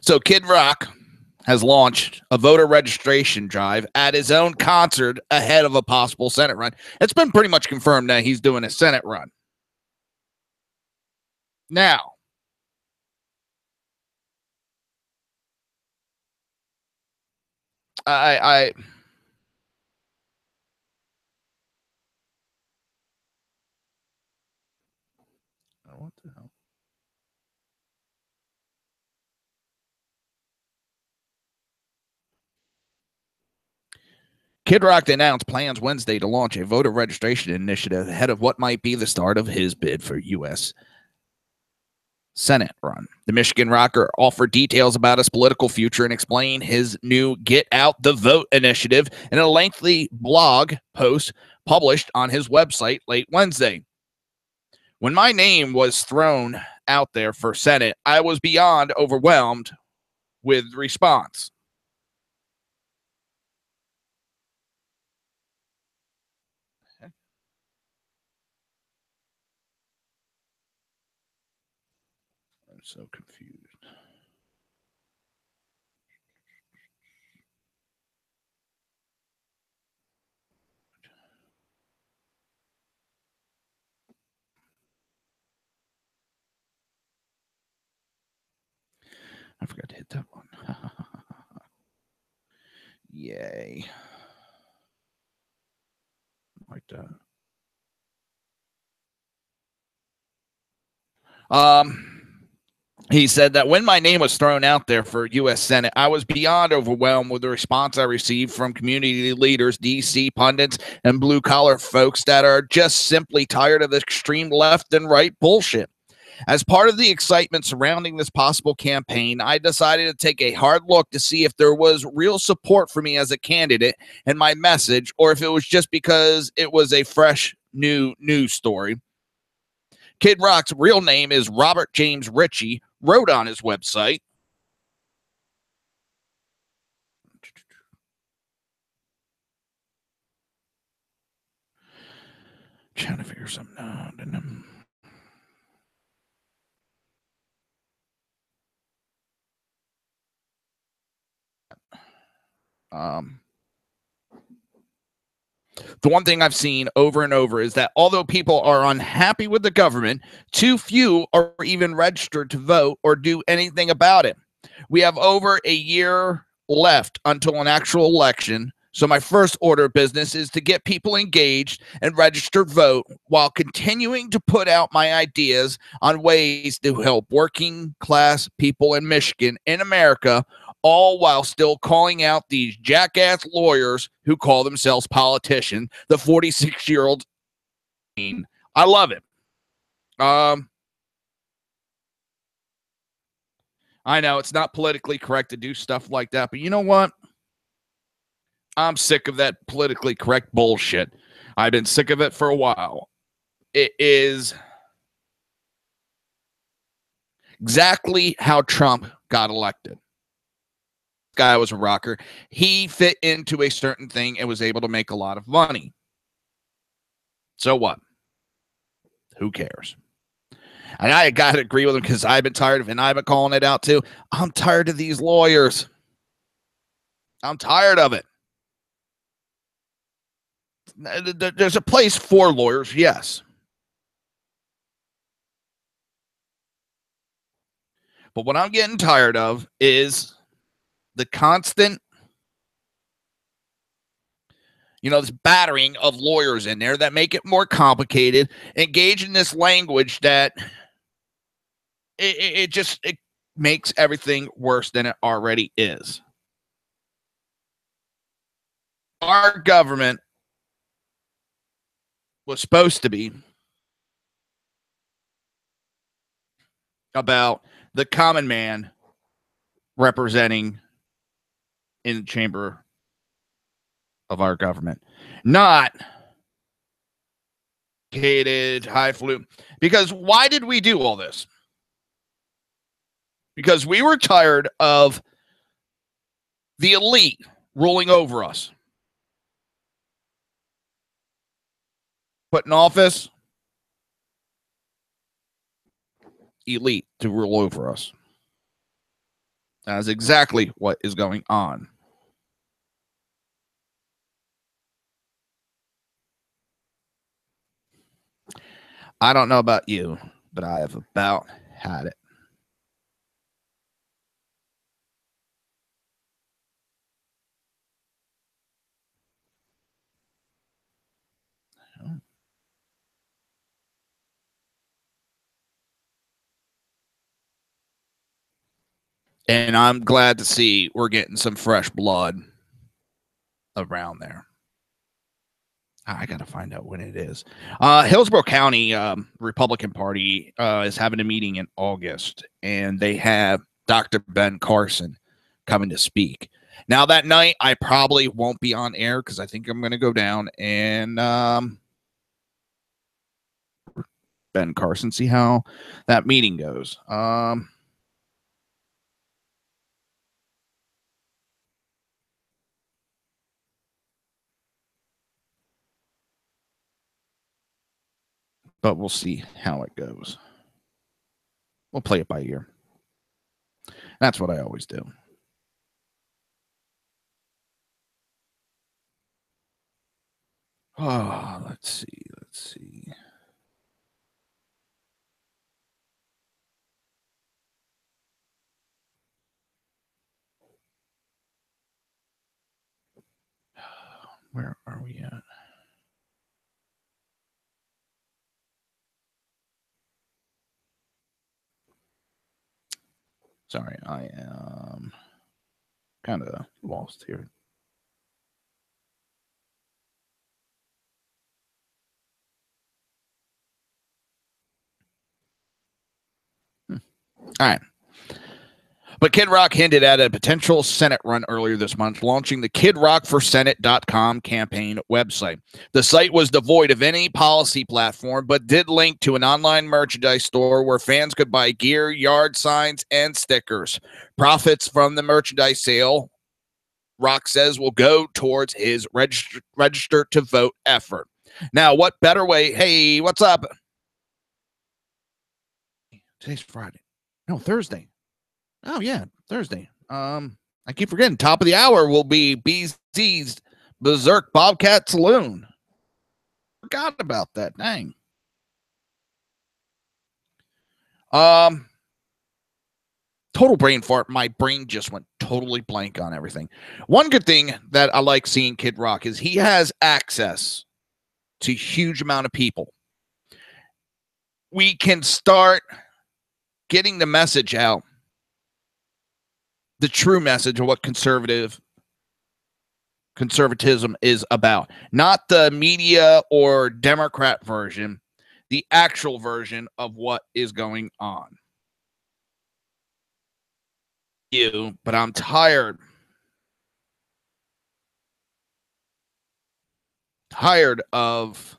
So Kid Rock has launched a voter registration drive at his own concert ahead of a possible Senate run. It's been pretty much confirmed that he's doing a Senate run. Now, what the hell? Kid Rock announced plans Wednesday to launch a voter registration initiative ahead of what might be the start of his bid for U.S. Senate run. The Michigan rocker offered details about his political future and explained his new Get Out the Vote initiative in a lengthy blog post published on his website late Wednesday. When my name was thrown out there for Senate, I was beyond overwhelmed with response. I'm so confused. I forgot to hit that one. Yay. Like that. He said that when my name was thrown out there for U.S. Senate, I was beyond overwhelmed with the response I received from community leaders, D.C. pundits, and blue-collar folks that are just simply tired of the extreme left and right bullshit. As part of the excitement surrounding this possible campaign, I decided to take a hard look to see if there was real support for me as a candidate and my message, or if it was just because it was a fresh, new news story. Kid Rock's real name is Robert James Ritchie, wrote on his website. Trying to figure something out. The one thing I've seen over and over is that although people are unhappy with the government, too few are even registered to vote or do anything about it. We have over a year left until an actual election, so my first order of business is to get people engaged and registered vote while continuing to put out my ideas on ways to help working class people in Michigan, in America, all while still calling out these jackass lawyers who call themselves politicians, the 46-year-old. I love it. I know it's not politically correct to do stuff like that, but you know what? I'm sick of that politically correct bullshit. I've been sick of it for a while. It is exactly how Trump got elected. Guy was a rocker. He fit into a certain thing and was able to make a lot of money. So what? Who cares? And I got to agree with him because I've been tired of it, and I've been calling it out too. I'm tired of these lawyers. I'm tired of it. There's a place for lawyers, yes. But what I'm getting tired of is the constant, this battering of lawyers in there that make it more complicated, engage in this language that it just makes everything worse than it already is. Our government was supposed to be about the common man representing in the chamber of our government, not hated, highfalutin. Because why did we do all this? Because we were tired of the elite ruling over us. Put in office, elite to rule over us. That's exactly what is going on. I don't know about you, but I have about had it. And I'm glad to see we're getting some fresh blood around there. I got to find out when it is. Hillsborough County Republican Party is having a meeting in August, and they have Dr. Ben Carson coming to speak. Now, that night, I probably won't be on air because I think I'm going to go down and Ben Carson, see how that meeting goes. But we'll see how it goes. We'll play it by ear. That's what I always do. Oh, let's see. Where are we at? Sorry, I am kind of lost here. All right. But Kid Rock hinted at a potential Senate run earlier this month, launching the KidRockForSenate.com campaign website. The site was devoid of any policy platform, but did link to an online merchandise store where fans could buy gear, yard signs, and stickers. Profits from the merchandise sale, Rock says, will go towards his register to vote effort. Now, what better way? Hey, what's up? Today's Friday. No, Thursday. Oh, yeah, Thursday. I keep forgetting. Top of the hour will be BZ's Berserk Bobcat Saloon. Forgot about that. Dang. Total brain fart. My brain just went totally blank on everything. One good thing that I like seeing Kid Rock is he has access to a huge amount of people. We can start getting the message out. The true message of what conservatism is about. Not the media or Democrat version, the actual version of what is going on. But I'm tired. Tired of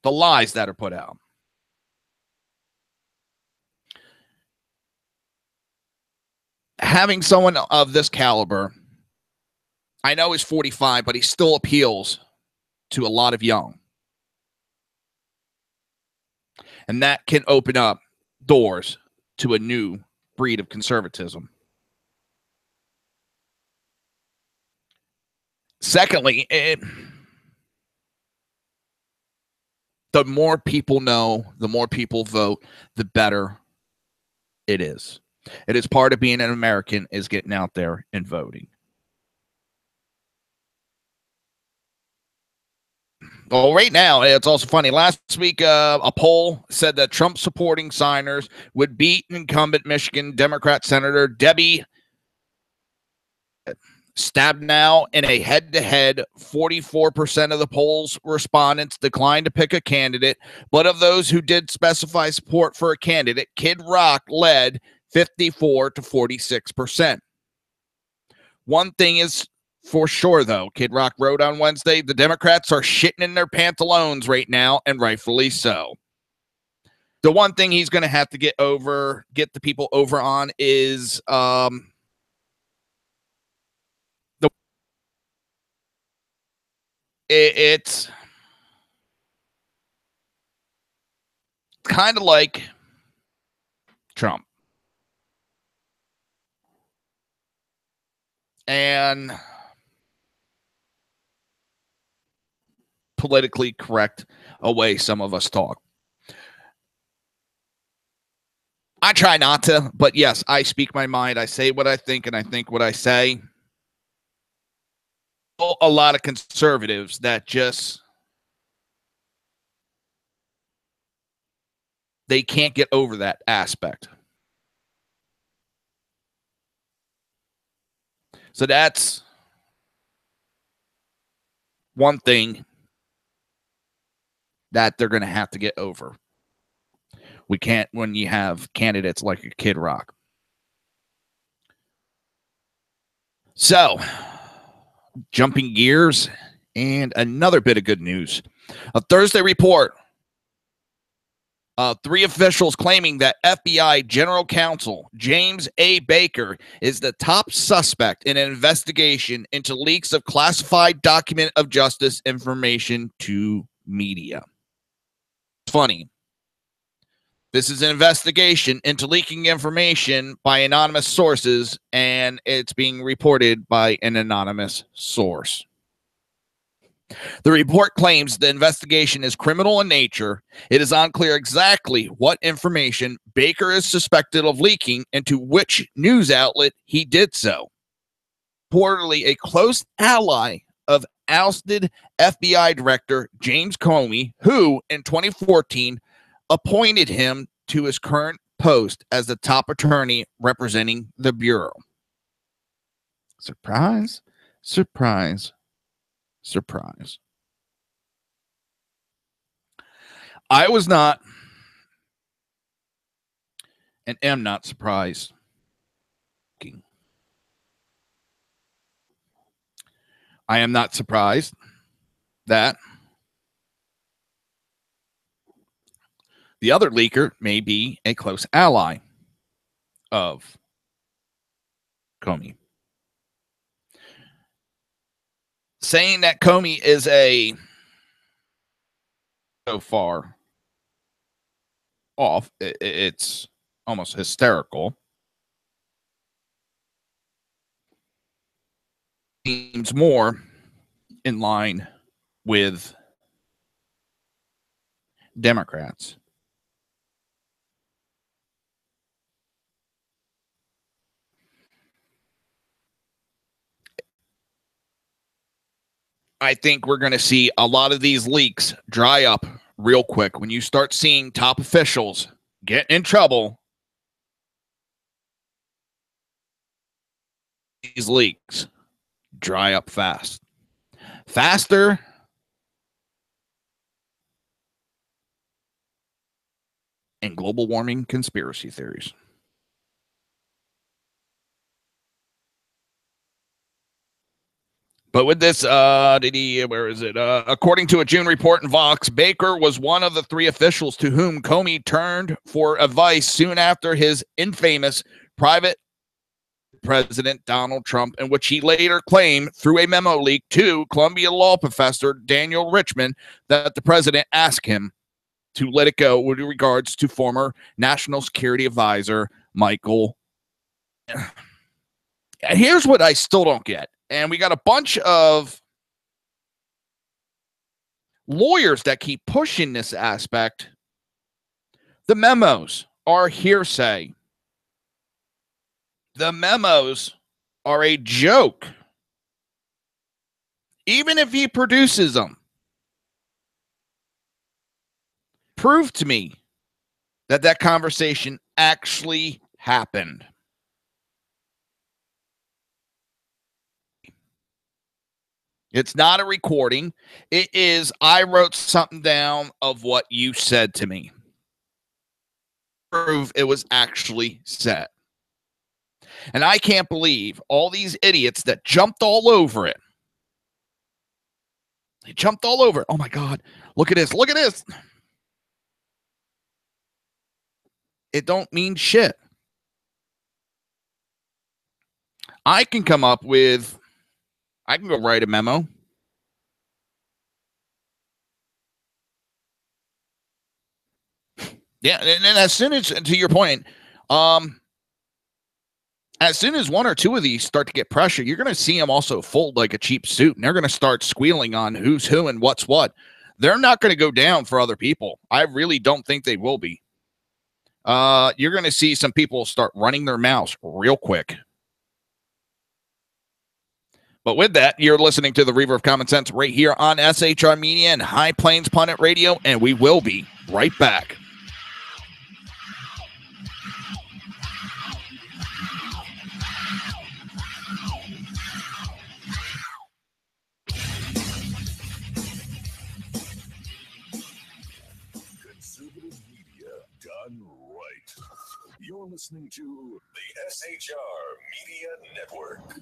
the lies that are put out. Having someone of this caliber, I know he's 45, but he still appeals to a lot of young. And that can open up doors to a new breed of conservatism. Secondly, the more people know, the more people vote, the better it is. It is part of being an American is getting out there and voting. Well, right now, it's also funny. Last week, a poll said that Trump supporting signers would beat incumbent Michigan Democrat Senator Debbie Stabenow in a head-to-head. 44% of the poll's respondents declined to pick a candidate, but of those who did specify support for a candidate, Kid Rock led 54 to 46%. One thing is for sure, though, Kid Rock wrote on Wednesday, the Democrats are shitting in their pantaloons right now, and rightfully so. The one thing he's going to have to get the people over on is it's kind of like Trump. And politically correct a way some of us talk. I try not to, but yes, I speak my mind. I say what I think, and I think what I say. A lot of conservatives that just, they can't get over that aspect. So that's one thing that they're going to have to get over. We can't when you have candidates like a Kid Rock. So, jumping gears, and another bit of good news. A Thursday report. 3 officials claiming that FBI General Counsel James A. Baker is the top suspect in an investigation into leaks of classified document of justice information to media. It's funny. This is an investigation into leaking information by anonymous sources, and it's being reported by an anonymous source. The report claims the investigation is criminal in nature. It is unclear exactly what information Baker is suspected of leaking and to which news outlet he did so. Reportedly, a close ally of ousted FBI Director James Comey, who in 2014 appointed him to his current post as the top attorney representing the Bureau. Surprise, surprise, surprise. I was not and am not surprised. I am not surprised that the other leaker may be a close ally of Comey. Saying that Comey is so far off, it's almost hysterical. Seems more in line with Democrats. I think we're going to see a lot of these leaks dry up real quick. When you start seeing top officials get in trouble, these leaks dry up fast. Faster and global warming conspiracy theories. But with this, where is it? According to a June report in Vox, Baker was one of the 3 officials to whom Comey turned for advice soon after his infamous private President Donald Trump, in which he later claimed through a memo leak to Columbia law professor Daniel Richman that the president asked him to let it go with regards to former National Security Advisor Michael. And here's what I still don't get. And we got a bunch of lawyers that keep pushing this aspect. The memos are hearsay. The memos are a joke. Even if he produces them, prove to me that that conversation actually happened. It's not a recording. It is, I wrote something down of what you said to me. Prove it was actually said. And I can't believe all these idiots that jumped all over it. They jumped all over it. Oh my God. Look at this. Look at this. It don't mean shit. I can come up with, I can go write a memo. Yeah, and as soon as, to your point, As soon as one or two of these start to get pressure, you're going to see them also fold like a cheap suit, and they're going to start squealing on who's who and what's what. They're not going to go down for other people. I really don't think they will be. You're going to see some people start running their mouths real quick. But with that, you're listening to the Reaver of Common Sense right here on SHR Media and High Plains Pundit Radio, and we will be right back. Conservative media done right. You're listening to the SHR Media Network.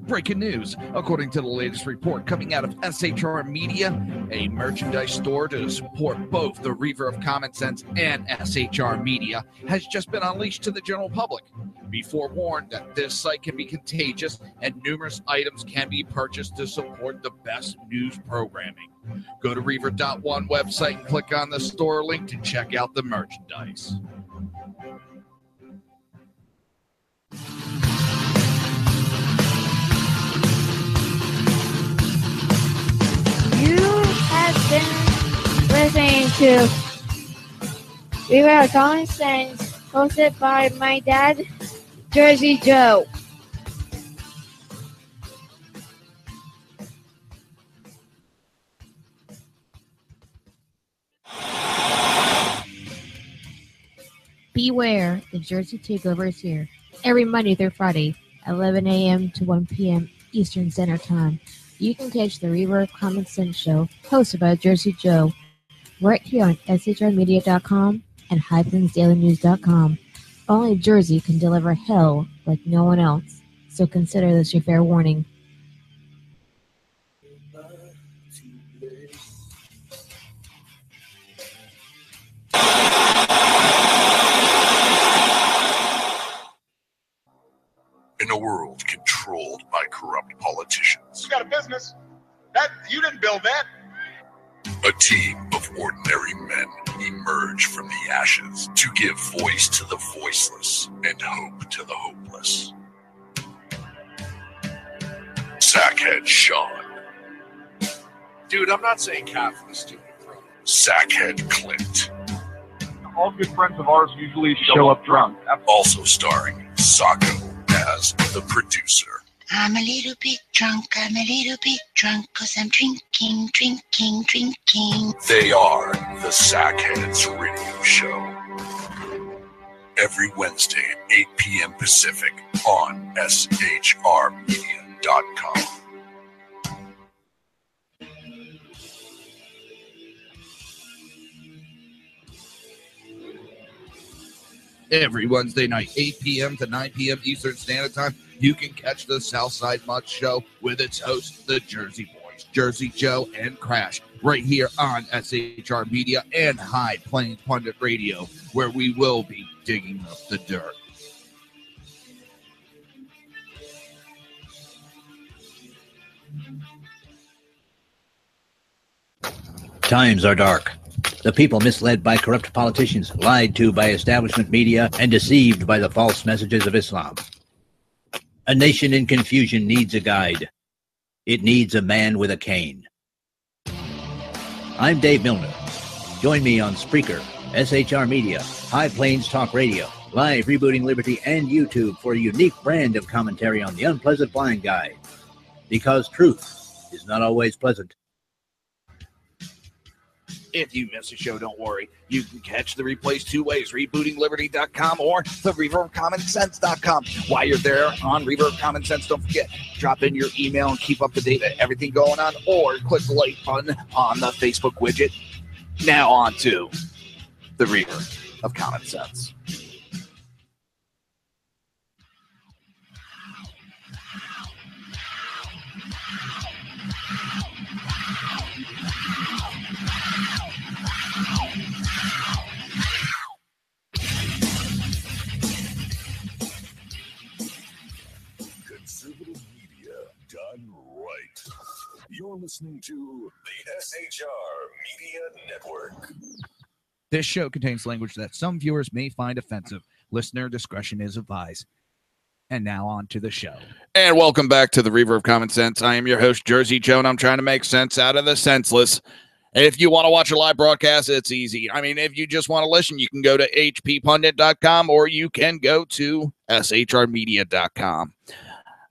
Breaking news. According to the latest report coming out of SHR Media, a merchandise store to support both the Reaver of Common Sense and SHR Media has just been unleashed to the general public. Be forewarned that this site can be contagious and numerous items can be purchased to support the best news programming. Go to Reaver.one website and click on the store link to check out the merchandise. You have been listening to Reaver of Common Sense, hosted by my dad, Jersey Joe. Beware, the Jersey Takeover is here. Every Monday through Friday, 11 a.m. to 1 p.m. Eastern Standard Time. You can catch the Reaver of Common Sense show, hosted by Jersey Joe, right here on shrmedia.com and highplains.dailynews.com. Only Jersey can deliver hell like no one else, so consider this your fair warning. In a world controlled by corrupt politicians, You got a business. That you didn't build that. a team of ordinary men emerge from the ashes to give voice to the voiceless and hope to the hopeless. Sackhead Sean, Dude, I'm not saying Catholic stupid, bro. Sackhead Clint, All good friends of ours usually show up drunk. also starring Sacco as the producer. I'm a little bit drunk, I'm a little bit drunk, 'cause I'm drinking, drinking, drinking. They are the Sackheads Radio Show. Every Wednesday at 8 p.m. Pacific on shrmedia.com. Every Wednesday night, 8 p.m. to 9 p.m. Eastern Standard Time, you can catch the Southside Mutt Show with its hosts, the Jersey Boys, Jersey Joe and Crash, right here on SHR Media and High Plains Pundit Radio, where we will be digging up the dirt. Times are dark. The people misled by corrupt politicians, lied to by establishment media, and deceived by the false messages of Islam. A nation in confusion needs a guide. It needs a man with a cane. I'm Dave Milner. Join me on Spreaker, SHR Media, High Plains Talk Radio, Live Rebooting Liberty, and YouTube for a unique brand of commentary on the unpleasant blind guy. Because truth is not always pleasant. If you miss a show, don't worry. You can catch the replays two ways, rebootingliberty.com or the reaverofcommonsense.com. While you're there on Reaver of Common Sense, don't forget, drop in your email and keep up to date with everything going on, or click the like button on the Facebook widget. Now on to the Reaver of Common Sense. Conservative media done right. You're listening to the SHR Media Network. This show contains language that some viewers may find offensive. Listener discretion is advised. And now on to the show. And welcome back to the Reaver of Common Sense. I am your host, Jersey Joe, and I'm trying to make sense out of the senseless. If you want to watch a live broadcast, it's easy. I mean, if you just want to listen, you can go to hppundit.com or you can go to shrmedia.com.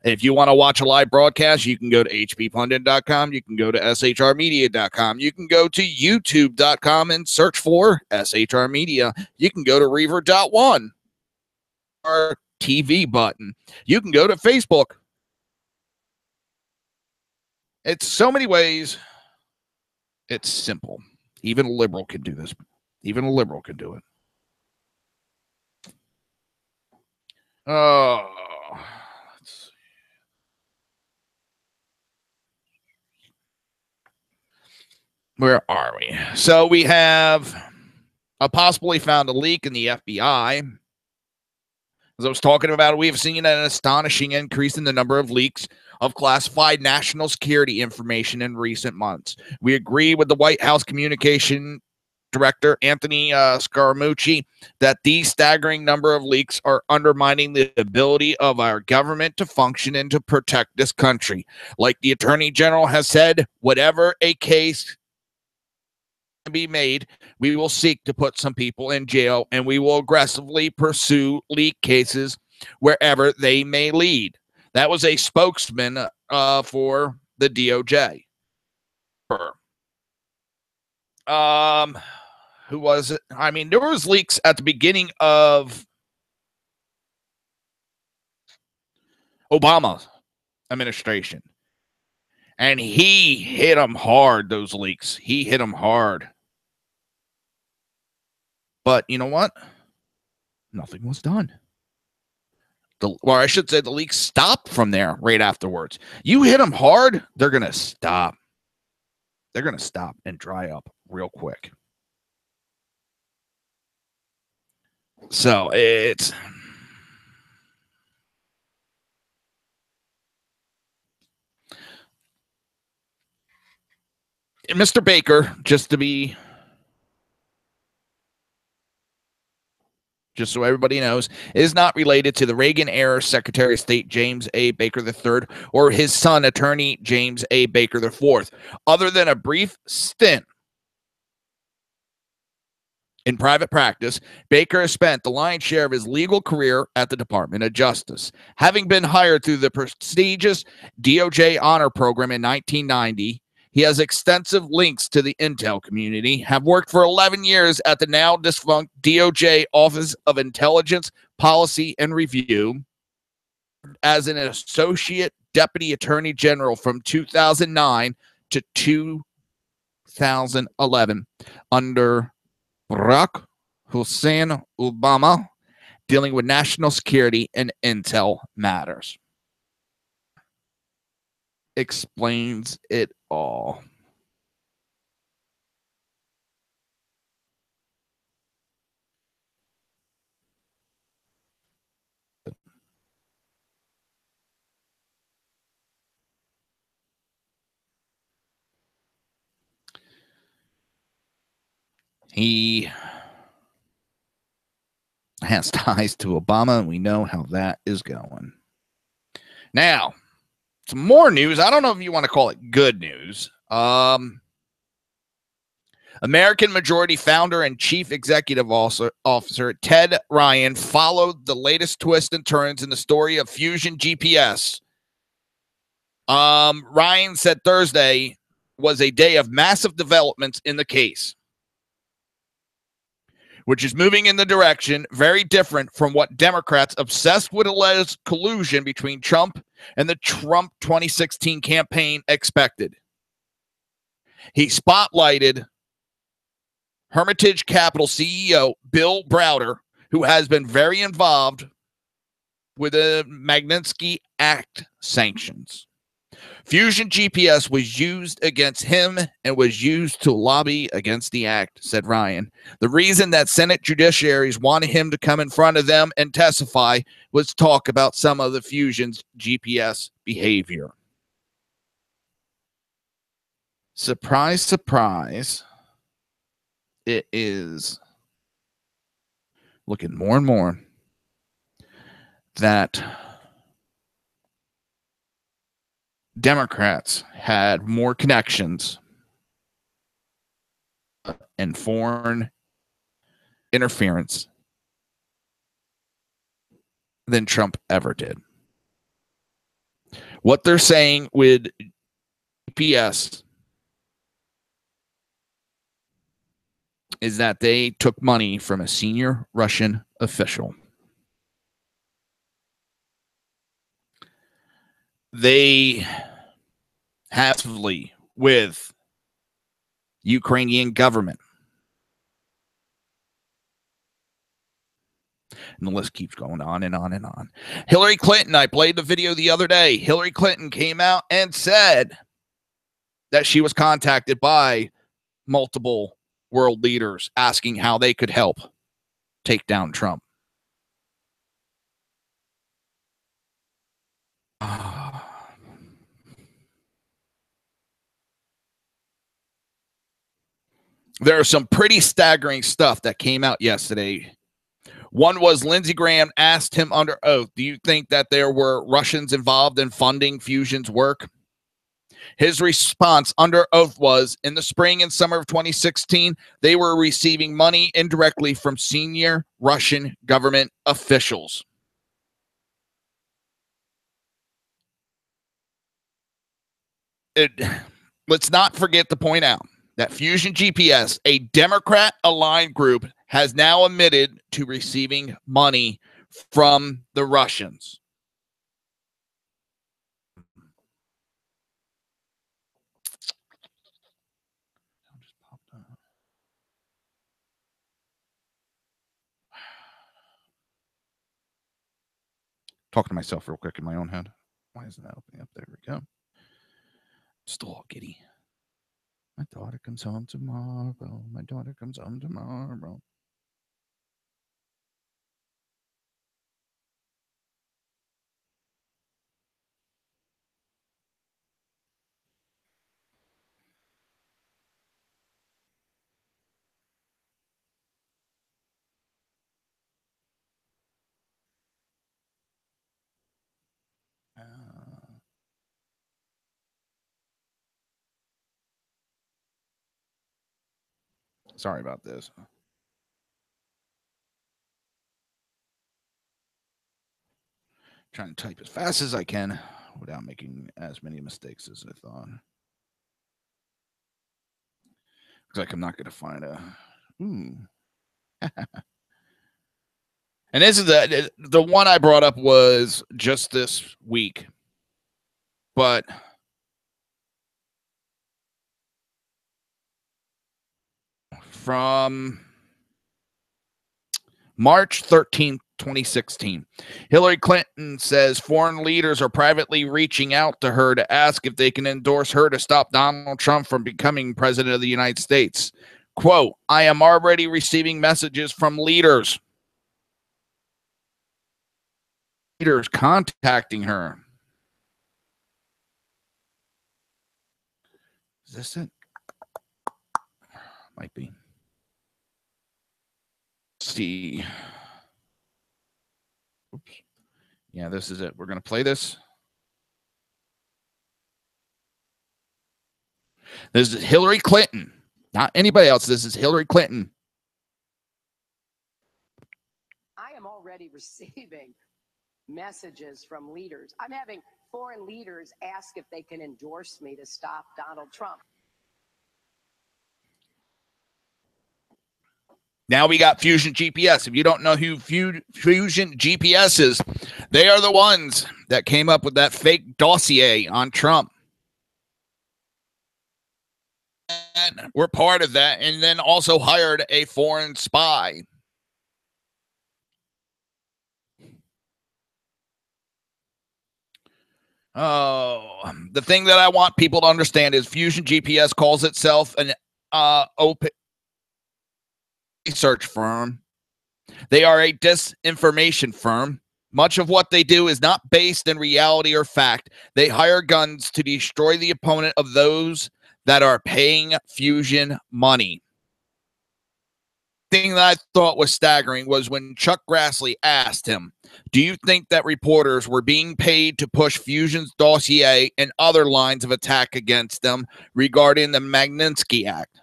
If you want to watch a live broadcast, you can go to hppundit.com. You can go to shrmedia.com. You can go to youtube.com and search for SHR Media. You can go to reaver.one, our TV button. You can go to Facebook. It's so many ways. It's simple. Even a liberal can do this. Even a liberal can do it. Oh, let's see. Where are we? So we have possibly found a leak in the FBI. As I was talking about, we have seen an astonishing increase in the number of leaks of classified national security information in recent months. We agree with the White House Communication Director, Anthony Scaramucci, that these staggering number of leaks are undermining the ability of our government to function and to protect this country. Like the Attorney General has said, whatever a case can be made, we will seek to put some people in jail, and we will aggressively pursue leak cases wherever they may lead. That was a spokesman for the DOJ. Who was it? I mean, there was leaks at the beginning of Obama's administration, and he hit them hard, those leaks. He hit them hard. But you know what? Nothing was done. Or I should say the leaks stopped from there right afterwards. You hit them hard, they're going to stop. They're going to stop and dry up real quick. So it's... Mr. Baker, just so everybody knows, is not related to the Reagan-era Secretary of State James A. Baker III or his son, Attorney James A. Baker IV, other than a brief stint in private practice. Baker has spent the lion's share of his legal career at the Department of Justice. Having been hired through the prestigious DOJ Honor Program in 1990, he has extensive links to the intel community, have worked for 11 years at the now defunct DOJ Office of Intelligence, Policy, and Review as an Associate Deputy Attorney General from 2009 to 2011 under Barack Hussein Obama, dealing with national security and intel matters. Explains it all. He has ties to Obama, and we know how that is going. Now, some more news. I don't know if you want to call it good news. American Majority founder and chief executive officer Ted Ryan followed the latest twists and turns in the story of Fusion GPS. Ryan said Thursday was a day of massive developments in the case, which is moving in the direction very different from what Democrats obsessed with alleged collusion between Trump and the Trump 2016 campaign expected. He spotlighted Hermitage Capital CEO Bill Browder, who has been very involved with the Magnitsky Act sanctions. Fusion GPS was used against him and was used to lobby against the act, said Ryan. The reason that Senate judiciaries wanted him to come in front of them and testify was to talk about some of the Fusion's GPS behavior. Surprise, surprise. It is looking more and more that Democrats had more connections and foreign interference than Trump ever did. What they're saying with GPS is that they took money from a senior Russian official. They heavily with Ukrainian government. And the list keeps going on and on and on. Hillary Clinton, I played the video the other day. Hillary Clinton came out and said that she was contacted by multiple world leaders asking how they could help take down Trump. There are some pretty staggering stuff that came out yesterday. One was Lindsey Graham asked him under oath, do you think that there were Russians involved in funding Fusion's work? His response under oath was, in the spring and summer of 2016, they were receiving money indirectly from senior Russian government officials. Let's not forget to point out that Fusion GPS, a Democrat-aligned group, has now admitted to receiving money from the Russians. Talking to myself real quick in my own head. Why isn't that opening up? There we go. Still all giddy. My daughter comes home tomorrow. My daughter comes home tomorrow. Sorry about this. Trying to type as fast as I can without making as many mistakes as I thought. Looks like I'm not going to find a... And this is the one I brought up was just this week. But from March 13th, 2016, Hillary Clinton says foreign leaders are privately reaching out to her to ask if they can endorse her to stop Donald Trump from becoming president of the United States. Quote, I am already receiving messages from leaders contacting her. Is this it? Might be. Let's see. Oops. Yeah, this is it. We're going to play this. This is Hillary Clinton, not anybody else. This is Hillary Clinton. I am already receiving messages from leaders. I'm having foreign leaders ask if they can endorse me to stop Donald Trump. Now we got Fusion GPS. If you don't know who Fusion GPS is, they are the ones that came up with that fake dossier on Trump. And we're part of that, and then also hired a foreign spy. Oh, the thing that I want people to understand is Fusion GPS calls itself an open research firm. They are a disinformation firm. Much of what they do is not based in reality or fact. They hire guns to destroy the opponent of those that are paying Fusion money. thing that I thought was staggering was when Chuck Grassley asked him, do you think that reporters were being paid to push Fusion's dossier and other lines of attack against them regarding the Magnitsky Act?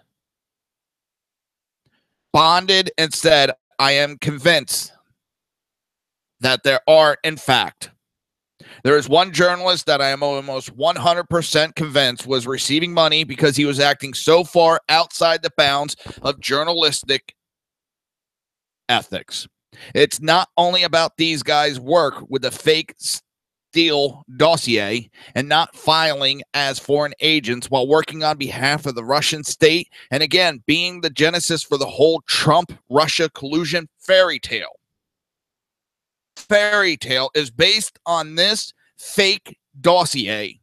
Bonded and said, I am convinced that there are, in fact, there is one journalist that I am almost 100% convinced was receiving money because he was acting so far outside the bounds of journalistic ethics. It's not only about these guys' work with the fake Steele dossier and not filing as foreign agents while working on behalf of the Russian state, and again, being the genesis for the whole Trump-Russia collusion fairy tale. Fairy tale is based on this fake dossier,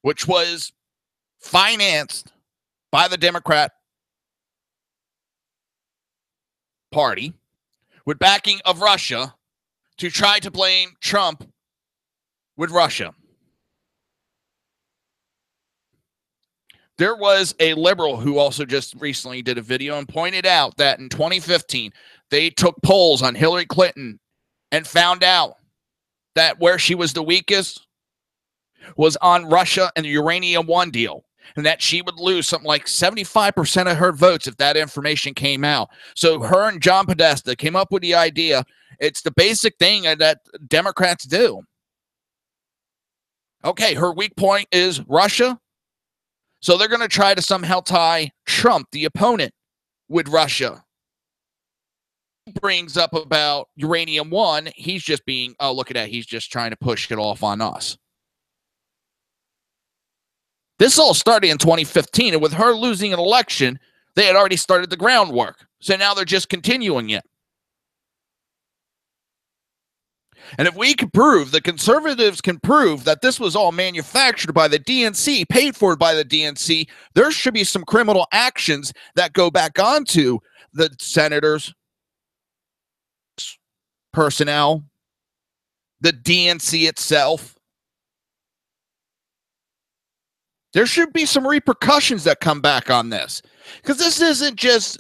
which was financed by the Democrat Party with backing of Russia to try to blame Trump with Russia. There was a liberal who also just recently did a video and pointed out that in 2015, they took polls on Hillary Clinton and found out that where she was the weakest was on Russia and the Uranium One deal, and that she would lose something like 75% of her votes if that information came out. So her and John Podesta came up with the idea. It's the basic thing that Democrats do. Okay, her weak point is Russia. So they're going to try to somehow tie Trump, the opponent, with Russia. He brings up about Uranium One. He's just being, oh, look at that. He's just trying to push it off on us. This all started in 2015, and with her losing an election, they had already started the groundwork. So now they're just continuing it. And if we can prove, the conservatives can prove that this was all manufactured by the DNC, paid for by the DNC, there should be some criminal actions that go back onto the senators, personnel, the DNC itself. There should be some repercussions that come back on this. Because this isn't just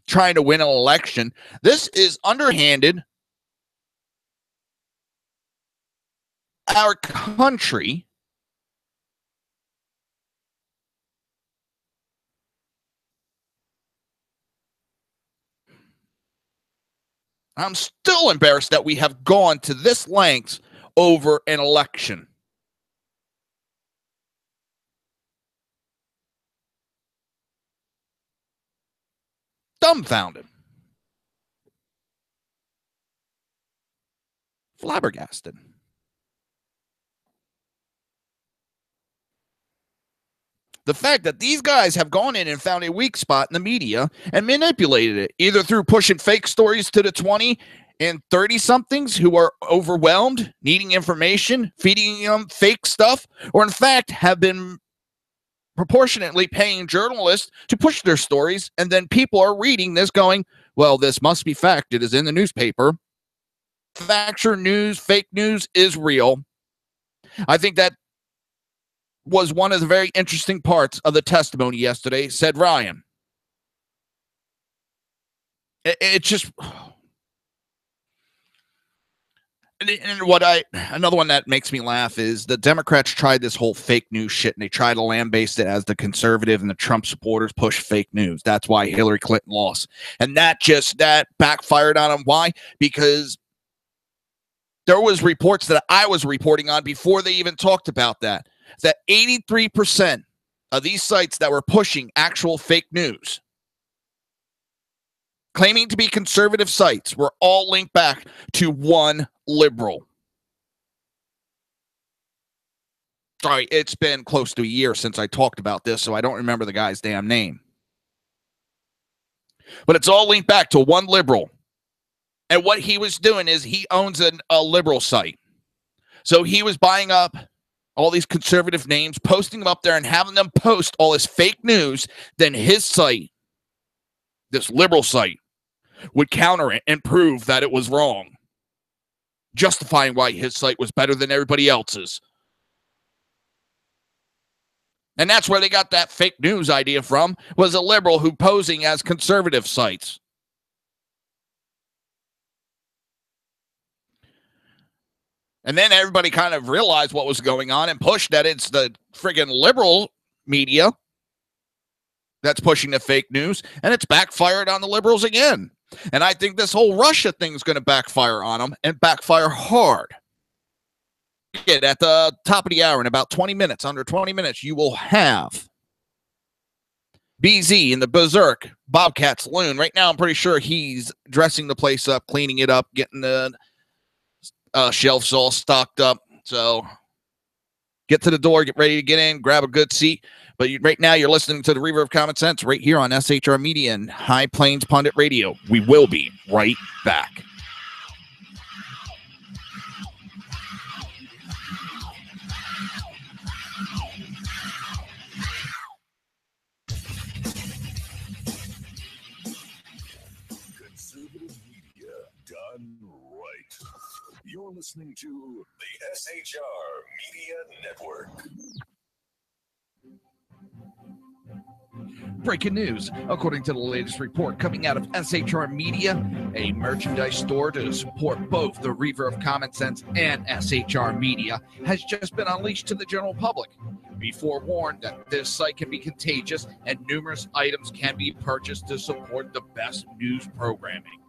trying to win an election. This is underhanded. Our country I'm still embarrassed that we have gone to this length over an election. Dumbfounded. Flabbergasted. The fact that these guys have gone in and found a weak spot in the media and manipulated it, either through pushing fake stories to the 20 and 30-somethings who are overwhelmed, needing information, feeding them fake stuff, or in fact have been proportionately paying journalists to push their stories, and then people are reading this going, well, this must be fact. It is in the newspaper. Factual news, fake news is real. I think that was one of the very interesting parts of the testimony yesterday, said Ryan. It's just... And another one that makes me laugh is the Democrats tried this whole fake news shit, and they tried to lambaste it as the conservative and the Trump supporters push fake news. That's why Hillary Clinton lost. And that backfired on them. Why? Because there was reports that I was reporting on before they even talked about that 83% of these sites that were pushing actual fake news, claiming to be conservative sites, were all linked back to one liberal. Sorry, it's been close to a year since I talked about this, so I don't remember the guy's damn name. But it's all linked back to one liberal. And what he was doing is he owns a liberal site. So he was buying up all these conservative names, posting them up there and having them post all this fake news. Then his site, this liberal site, would counter it and prove that it was wrong, justifying why his site was better than everybody else's. And that's where they got that fake news idea from, was a liberal who posing as conservative sites. And then everybody kind of realized what was going on and pushed that it's the friggin' liberal media that's pushing the fake news, and it's backfired on the liberals again. And I think this whole Russia thing is going to backfire on them, and backfire hard. At the top of the hour, in about 20 minutes, under 20 minutes, you will have BZ in the Berserk Bobcat Saloon. Right now, I'm pretty sure he's dressing the place up, cleaning it up, getting the shelves all stocked up. So get to the door, get ready to get in, grab a good seat. But right now, you're listening to the Reaver of Common Sense right here on SHR Media and High Plains Pundit Radio. We will be right back. Conservative media done right. You're listening to the SHR Media Network. Breaking news. According to the latest report coming out of SHR Media, a merchandise store to support both the Reaver of Common Sense and SHR Media has just been unleashed to the general public. Be forewarned that this site can be contagious and numerous items can be purchased to support the best news programming.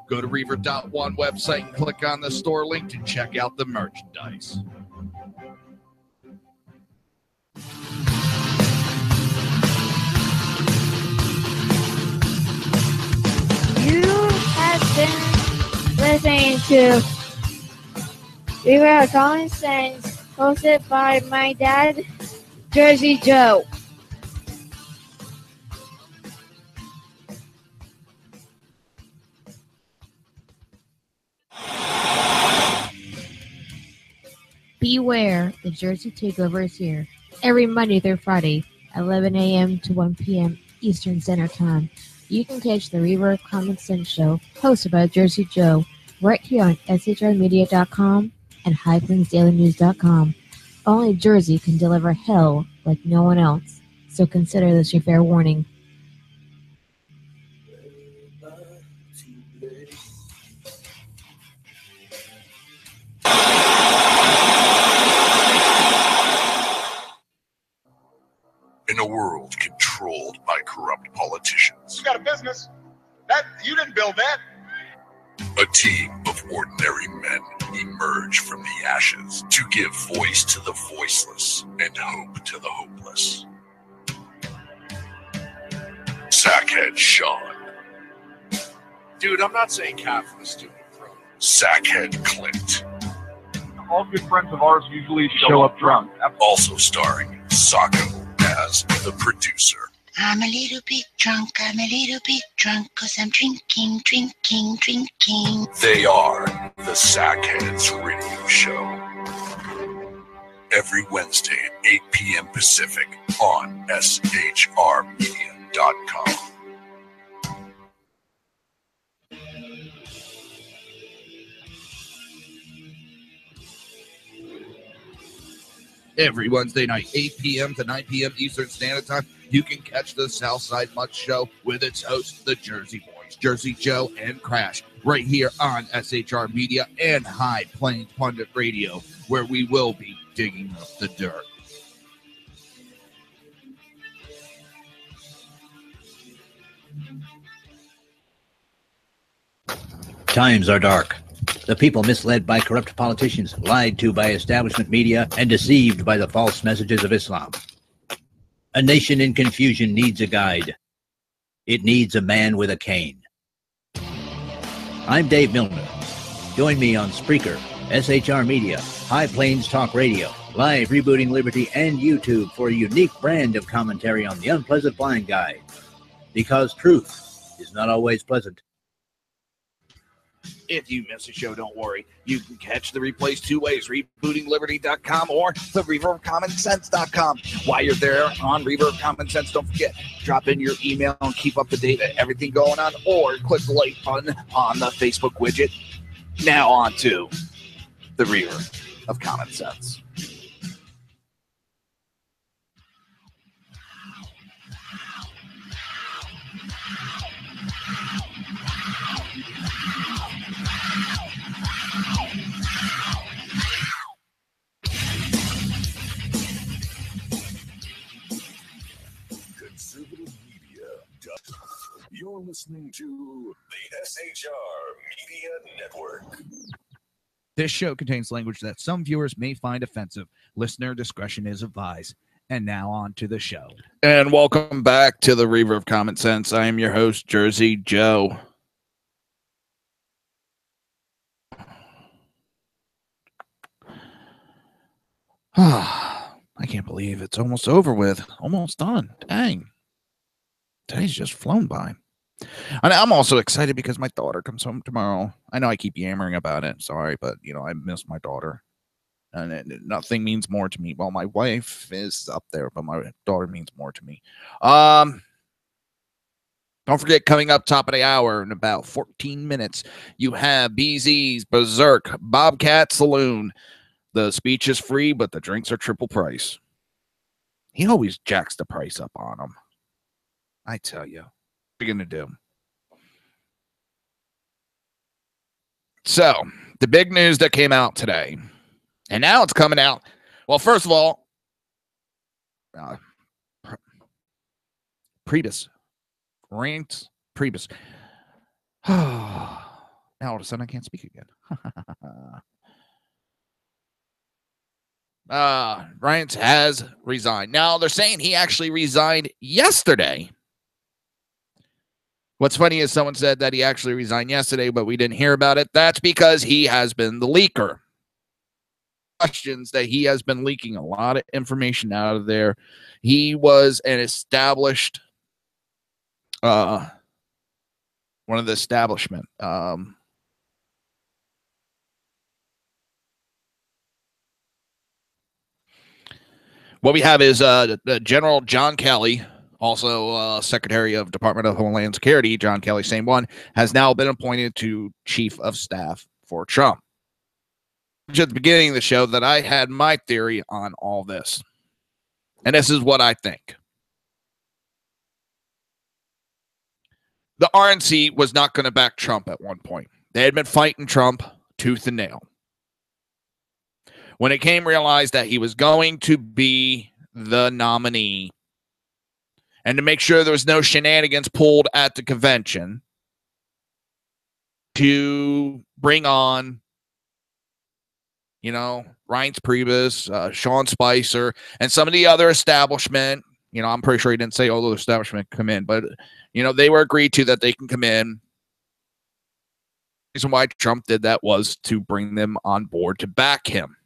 Go to Reaver.one website and click on the store link to check out the merchandise. You have been listening to Reaver of Common Sense, hosted by my dad, Jersey Joe. Beware, the Jersey Takeover is here. Every Monday through Friday, 11 a.m. to 1 p.m. Eastern Standard Time. You can catch the Reaver of Common Sense show, hosted by Jersey Joe, right here on shrmedia.com and highplains.com. Only Jersey can deliver hell like no one else, so consider this your fair warning. In a world controlled by corrupt politicians, You got a business. That you didn't build that. a team of ordinary men emerge from the ashes to give voice to the voiceless and hope to the hopeless. Sackhead Sean, Dude, I'm not saying capitalist, stupid bro. Sackhead Clint, All good friends of ours usually show up drunk. also starring Sacco as the producer. I'm a little bit drunk, I'm a little bit drunk, 'cause I'm drinking, drinking, drinking. They are the Sackheads Radio Show. Every Wednesday at 8 p.m. Pacific on shrmedia.com. Every Wednesday night, 8 p.m. to 9 p.m. Eastern Standard Time, you can catch the Southside Mutt Show with its hosts, the Jersey Boys, Jersey Joe and Crash, right here on SHR Media and High Plains Pundit Radio, where we will be digging up the dirt. Times are dark. The people misled by corrupt politicians, lied to by establishment media, and deceived by the false messages of Islam. A nation in confusion needs a guide. It needs a man with a cane. I'm Dave Milner. Join me on Spreaker, SHR Media, High Plains Talk Radio, Live Rebooting Liberty, and YouTube for a unique brand of commentary on the unpleasant blind guy. Because truth is not always pleasant. If you miss a show, don't worry. You can catch the replays two ways, rebootingliberty.com or the reaverofcommonsense.com. While you're there on Reaver of Common Sense, don't forget, drop in your email and keep up to date with everything going on, or click the like button on the Facebook widget. Now on to the Reaver of Common Sense. You're listening to the SHR Media Network. This show contains language that some viewers may find offensive. Listener discretion is advised. And now on to the show. And welcome back to the Reaver of Common Sense. I am your host, Jersey Joe. I can't believe it's almost over with. Almost done. Dang. Today's just flown by. And I'm also excited because my daughter comes home tomorrow. I know I keep yammering about it. Sorry, but, I miss my daughter. And nothing means more to me. Well, my wife is up there, but my daughter means more to me. Don't forget, coming up top of the hour in about 14 minutes, you have BZ's Berserk Bobcat Saloon. The speech is free, but the drinks are triple price. He always jacks the price up on them. I tell you. What are you going to do? So, the big news that came out today, and now it's coming out. Well, first of all, Priebus. Reince Priebus. Now all of a sudden I can't speak again. Reince has resigned. Now they're saying he actually resigned yesterday. What's funny is someone said that he actually resigned yesterday, but we didn't hear about it. That's because he has been the leaker. Questions that he has been leaking a lot of information out of there. He was an established one of the establishment. What we have is General John Kelly, also Secretary of Department of Homeland Security. John Kelly, same one, has now been appointed to Chief of Staff for Trump. At the beginning of the show that I had my theory on all this. And this is what I think. The RNC was not going to back Trump at one point. They had been fighting Trump tooth and nail. When it came realized that he was going to be the nominee and to make sure there was no shenanigans pulled at the convention to bring on, Reince Priebus, Sean Spicer, and some of the other establishment. I'm pretty sure he didn't say all the establishment come in, but, they were agreed to that they can come in. The reason why Trump did that was to bring them on board to back him.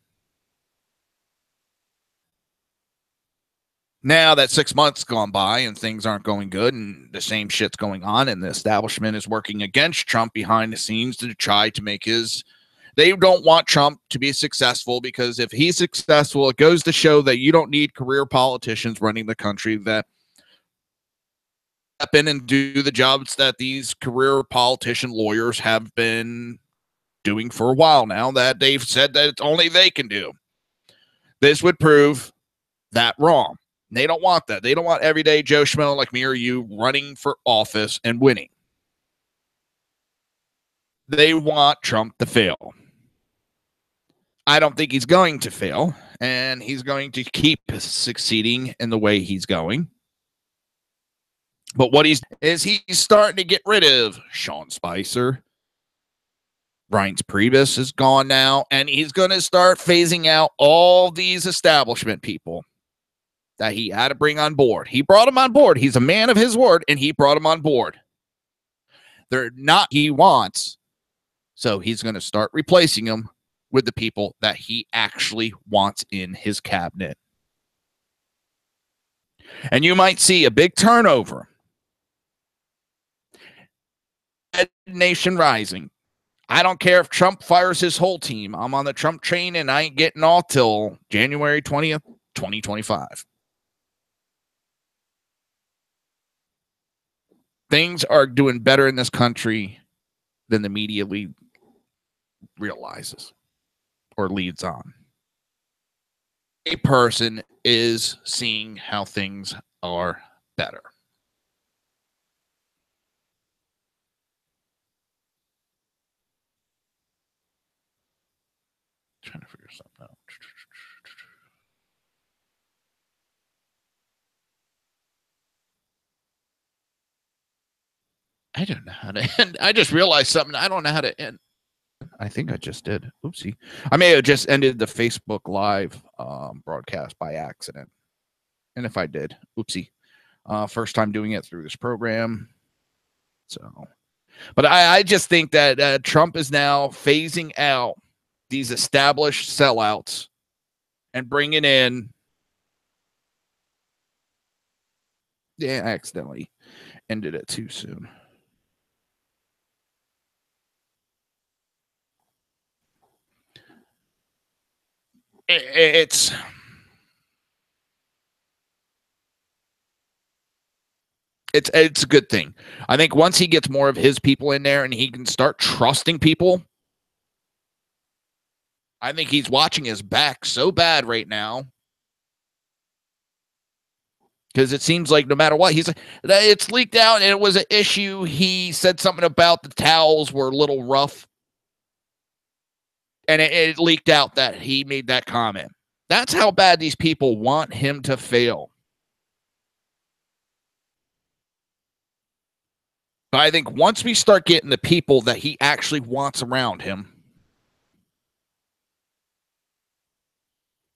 Now that 6 months gone by and things aren't going good and the same shit's going on and the establishment is working against Trump behind the scenes to try to make they don't want Trump to be successful, because if he's successful, it goes to show that you don't need career politicians running the country that step in and do the jobs that these career politician lawyers have been doing for a while now, that they've said that it's only they can do. This would prove that wrong. They don't want that. They don't want everyday Joe Schmo like me or you running for office and winning. They want Trump to fail. I don't think he's going to fail, and he's going to keep succeeding in the way he's going. But what he's starting to get rid of Sean Spicer. Reince Priebus is gone now, and he's going to start phasing out all these establishment people that he had to bring on board. He brought them on board. He's a man of his word, and he brought them on board. They're not he wants, so he's going to start replacing them with the people that he actually wants in his cabinet. And you might see a big turnover. Nation rising. I don't care if Trump fires his whole team. I'm on the Trump train, and I ain't getting off till January 20th, 2025. Things are doing better in this country than the media realizes or leads on. A person is seeing how things are better. Trying to figure something out. I don't know how to end. I just realized something. I don't know how to end. I think I just did. Oopsie. I may have just ended the Facebook Live broadcast by accident. And if I did, oopsie. First time doing it through this program. So, but I just think that Trump is now phasing out these established sellouts and bringing in. Yeah, I accidentally ended it too soon. It's a good thing. I think once he gets more of his people in there and he can start trusting people, I think he's watching his back so bad right now. Because it seems like no matter what, it's leaked out and it was an issue. He said something about the towels were a little rough. And it leaked out that he made that comment. That's how bad these people want him to fail. But I think once we start getting the people that he actually wants around him,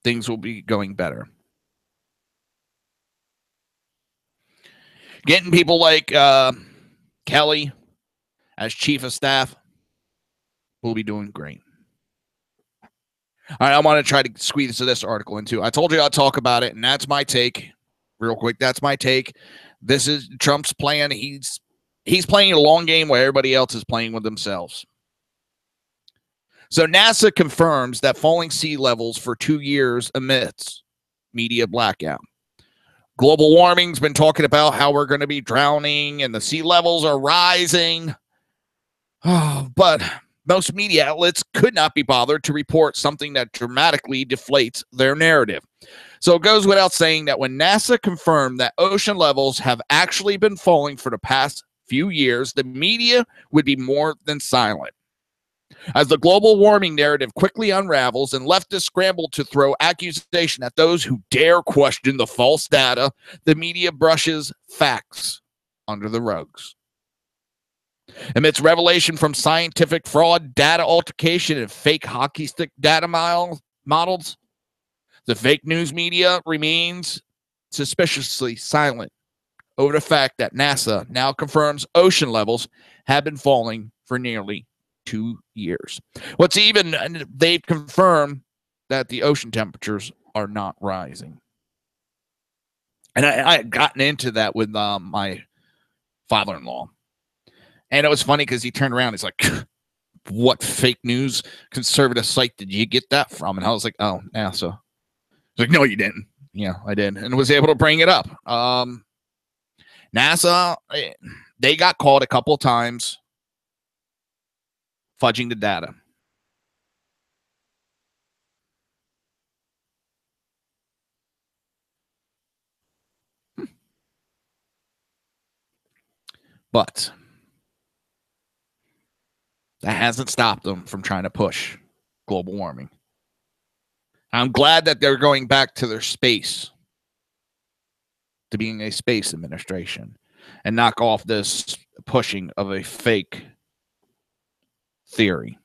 things will be going better. Getting people like Kelly as chief of staff will be doing great. All right, I want to try to squeeze this article into. I told you I'd talk about it, and that's my take. Real quick, that's my take. This is Trump's plan. He's playing a long game where everybody else is playing with themselves. So NASA confirms that falling sea levels for 2 years amidst media blackout. Global warming's been talking about how we're going to be drowning and the sea levels are rising. Oh, but most media outlets could not be bothered to report something that dramatically deflates their narrative. So it goes without saying that when NASA confirmed that ocean levels have actually been falling for the past few years, the media would be more than silent. As the global warming narrative quickly unravels and leftists scramble to throw accusation at those who dare question the false data, the media brushes facts under the rugs. Amidst revelation from scientific fraud, data altercation, and fake hockey stick data models, the fake news media remains suspiciously silent over the fact that NASA now confirms ocean levels have been falling for nearly 2 years. What's even, they've confirmed that the ocean temperatures are not rising. And I had gotten into that with my father-in-law. And it was funny because he turned around. He's like, what fake news conservative site did you get that from? And I was like, oh, NASA. He's like, no, you didn't. Yeah, I did. And was able to bring it up. NASA, they got caught a couple of times fudging the data. But that hasn't stopped them from trying to push global warming. I'm glad that they're going back to their space, to being a space administration, and knock off this pushing of a fake theory.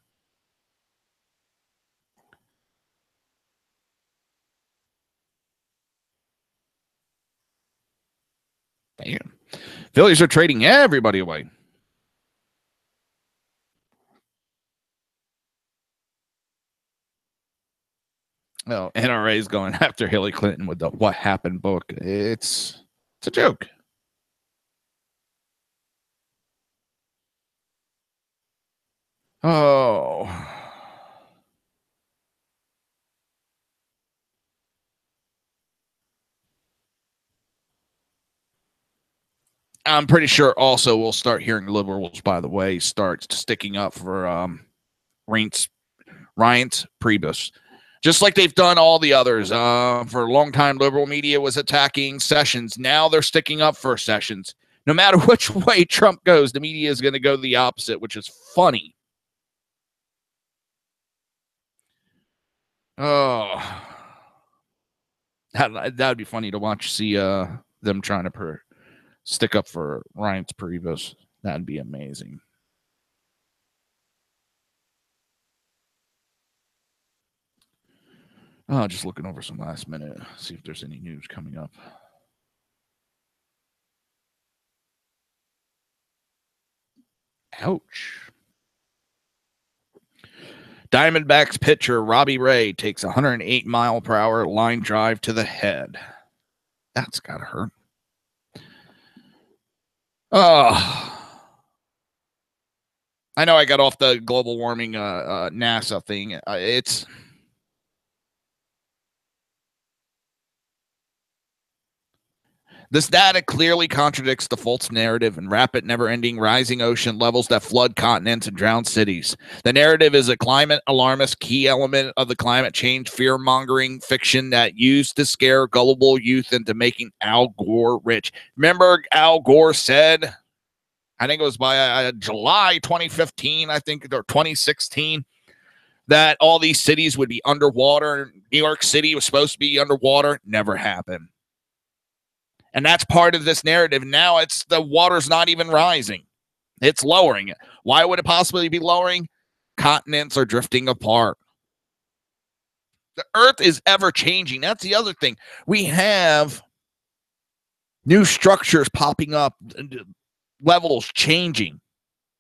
Damn. Phillies are trading everybody away. Well, NRA is going after Hillary Clinton with the What Happened book. It's a joke. Oh. I'm pretty sure also we'll start hearing liberals, by the way, start sticking up for Reince Priebus. Just like they've done all the others. For a long time, liberal media was attacking Sessions. Now they're sticking up for Sessions. No matter which way Trump goes, the media is going to go the opposite, which is funny. Oh. That would be funny to watch, see them trying to stick up for Reince Priebus. That'd be amazing. Oh, just looking over some last minute, see if there's any news coming up. Ouch. Diamondbacks pitcher Robbie Ray takes 108-mile-per-hour line drive to the head. That's got to hurt. Oh. I know I got off the global warming NASA thing. This data clearly contradicts the false narrative and rapid, never-ending rising ocean levels that flood continents and drown cities. The narrative is a climate alarmist key element of the climate change fear-mongering fiction that used to scare gullible youth into making Al Gore rich. Remember Al Gore said, I think it was by July 2015, I think, or 2016, that all these cities would be underwater. New York City was supposed to be underwater. Never happened. And that's part of this narrative. Now it's the water's not even rising. It's lowering it. Why would it possibly be lowering? Continents are drifting apart. The earth is ever changing. That's the other thing. We have new structures popping up, levels changing.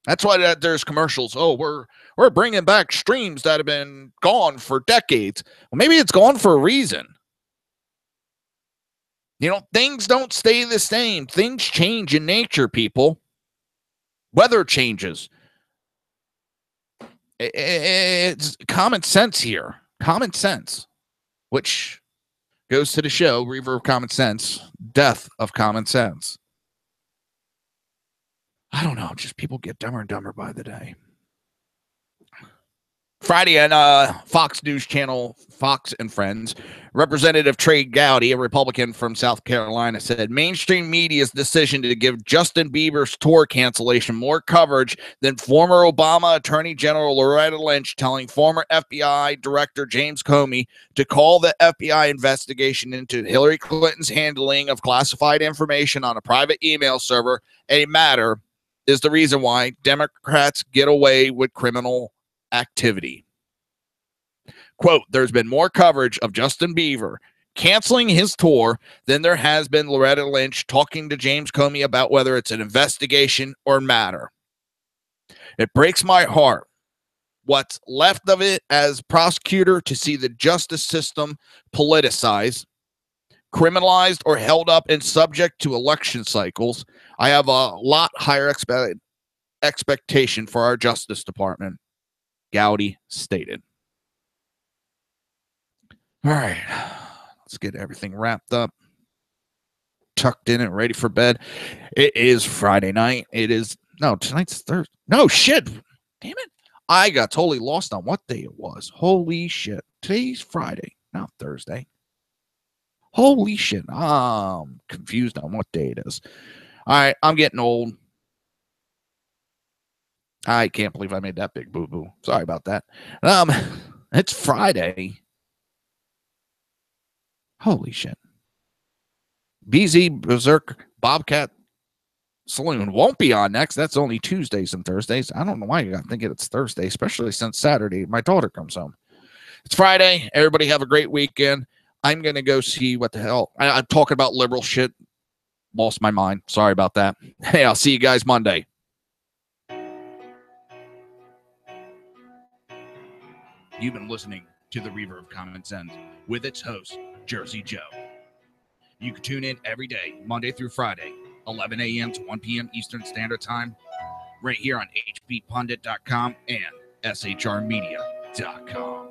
That's why there's commercials. Oh, we're bringing back streams that have been gone for decades. Well, maybe it's gone for a reason. You know, things don't stay the same. Things change in nature, people. Weather changes. It's common sense here. Common sense, which goes to the show, Reaver of Common Sense, Death of Common Sense. I don't know. Just people get dumber and dumber by the day. Friday on Fox News Channel, Fox and Friends, Representative Trey Gowdy, a Republican from South Carolina, said mainstream media's decision to give Justin Bieber's tour cancellation more coverage than former Obama Attorney General Loretta Lynch telling former FBI Director James Comey to call the FBI investigation into Hillary Clinton's handling of classified information on a private email server a matter is the reason why Democrats get away with criminal activity. Quote, there's been more coverage of Justin Bieber canceling his tour than there has been Loretta Lynch talking to James Comey about whether it's an investigation or matter. It breaks my heart, what's left of it as prosecutor, to see the justice system politicized, criminalized, or held up and subject to election cycles. I have a lot higher expectation for our Justice Department, Gowdy stated. All right, let's get everything wrapped up, tucked in and ready for bed. It is Friday night. Tonight's Thursday. No, shit. Damn it. I got totally lost on what day it was. Holy shit. Today's Friday, not Thursday. Holy shit. I'm confused on what day it is. All right, I'm getting old. I can't believe I made that big boo-boo. Sorry about that. It's Friday. Holy shit. BZ Berserk Bobcat Saloon won't be on next. That's only Tuesdays and Thursdays. I don't know why you got thinking it's Thursday, especially since Saturday my daughter comes home. It's Friday. Everybody have a great weekend. I'm going to go see what the hell. I'm talking about liberal shit. Lost my mind. Sorry about that. Hey, I'll see you guys Monday. You've been listening to the Reaver of Common Sense with its host, Jersey Joe. You can tune in every day, Monday through Friday, 11 a.m. to 1 p.m. Eastern Standard Time, right here on hbpundit.com and shrmedia.com.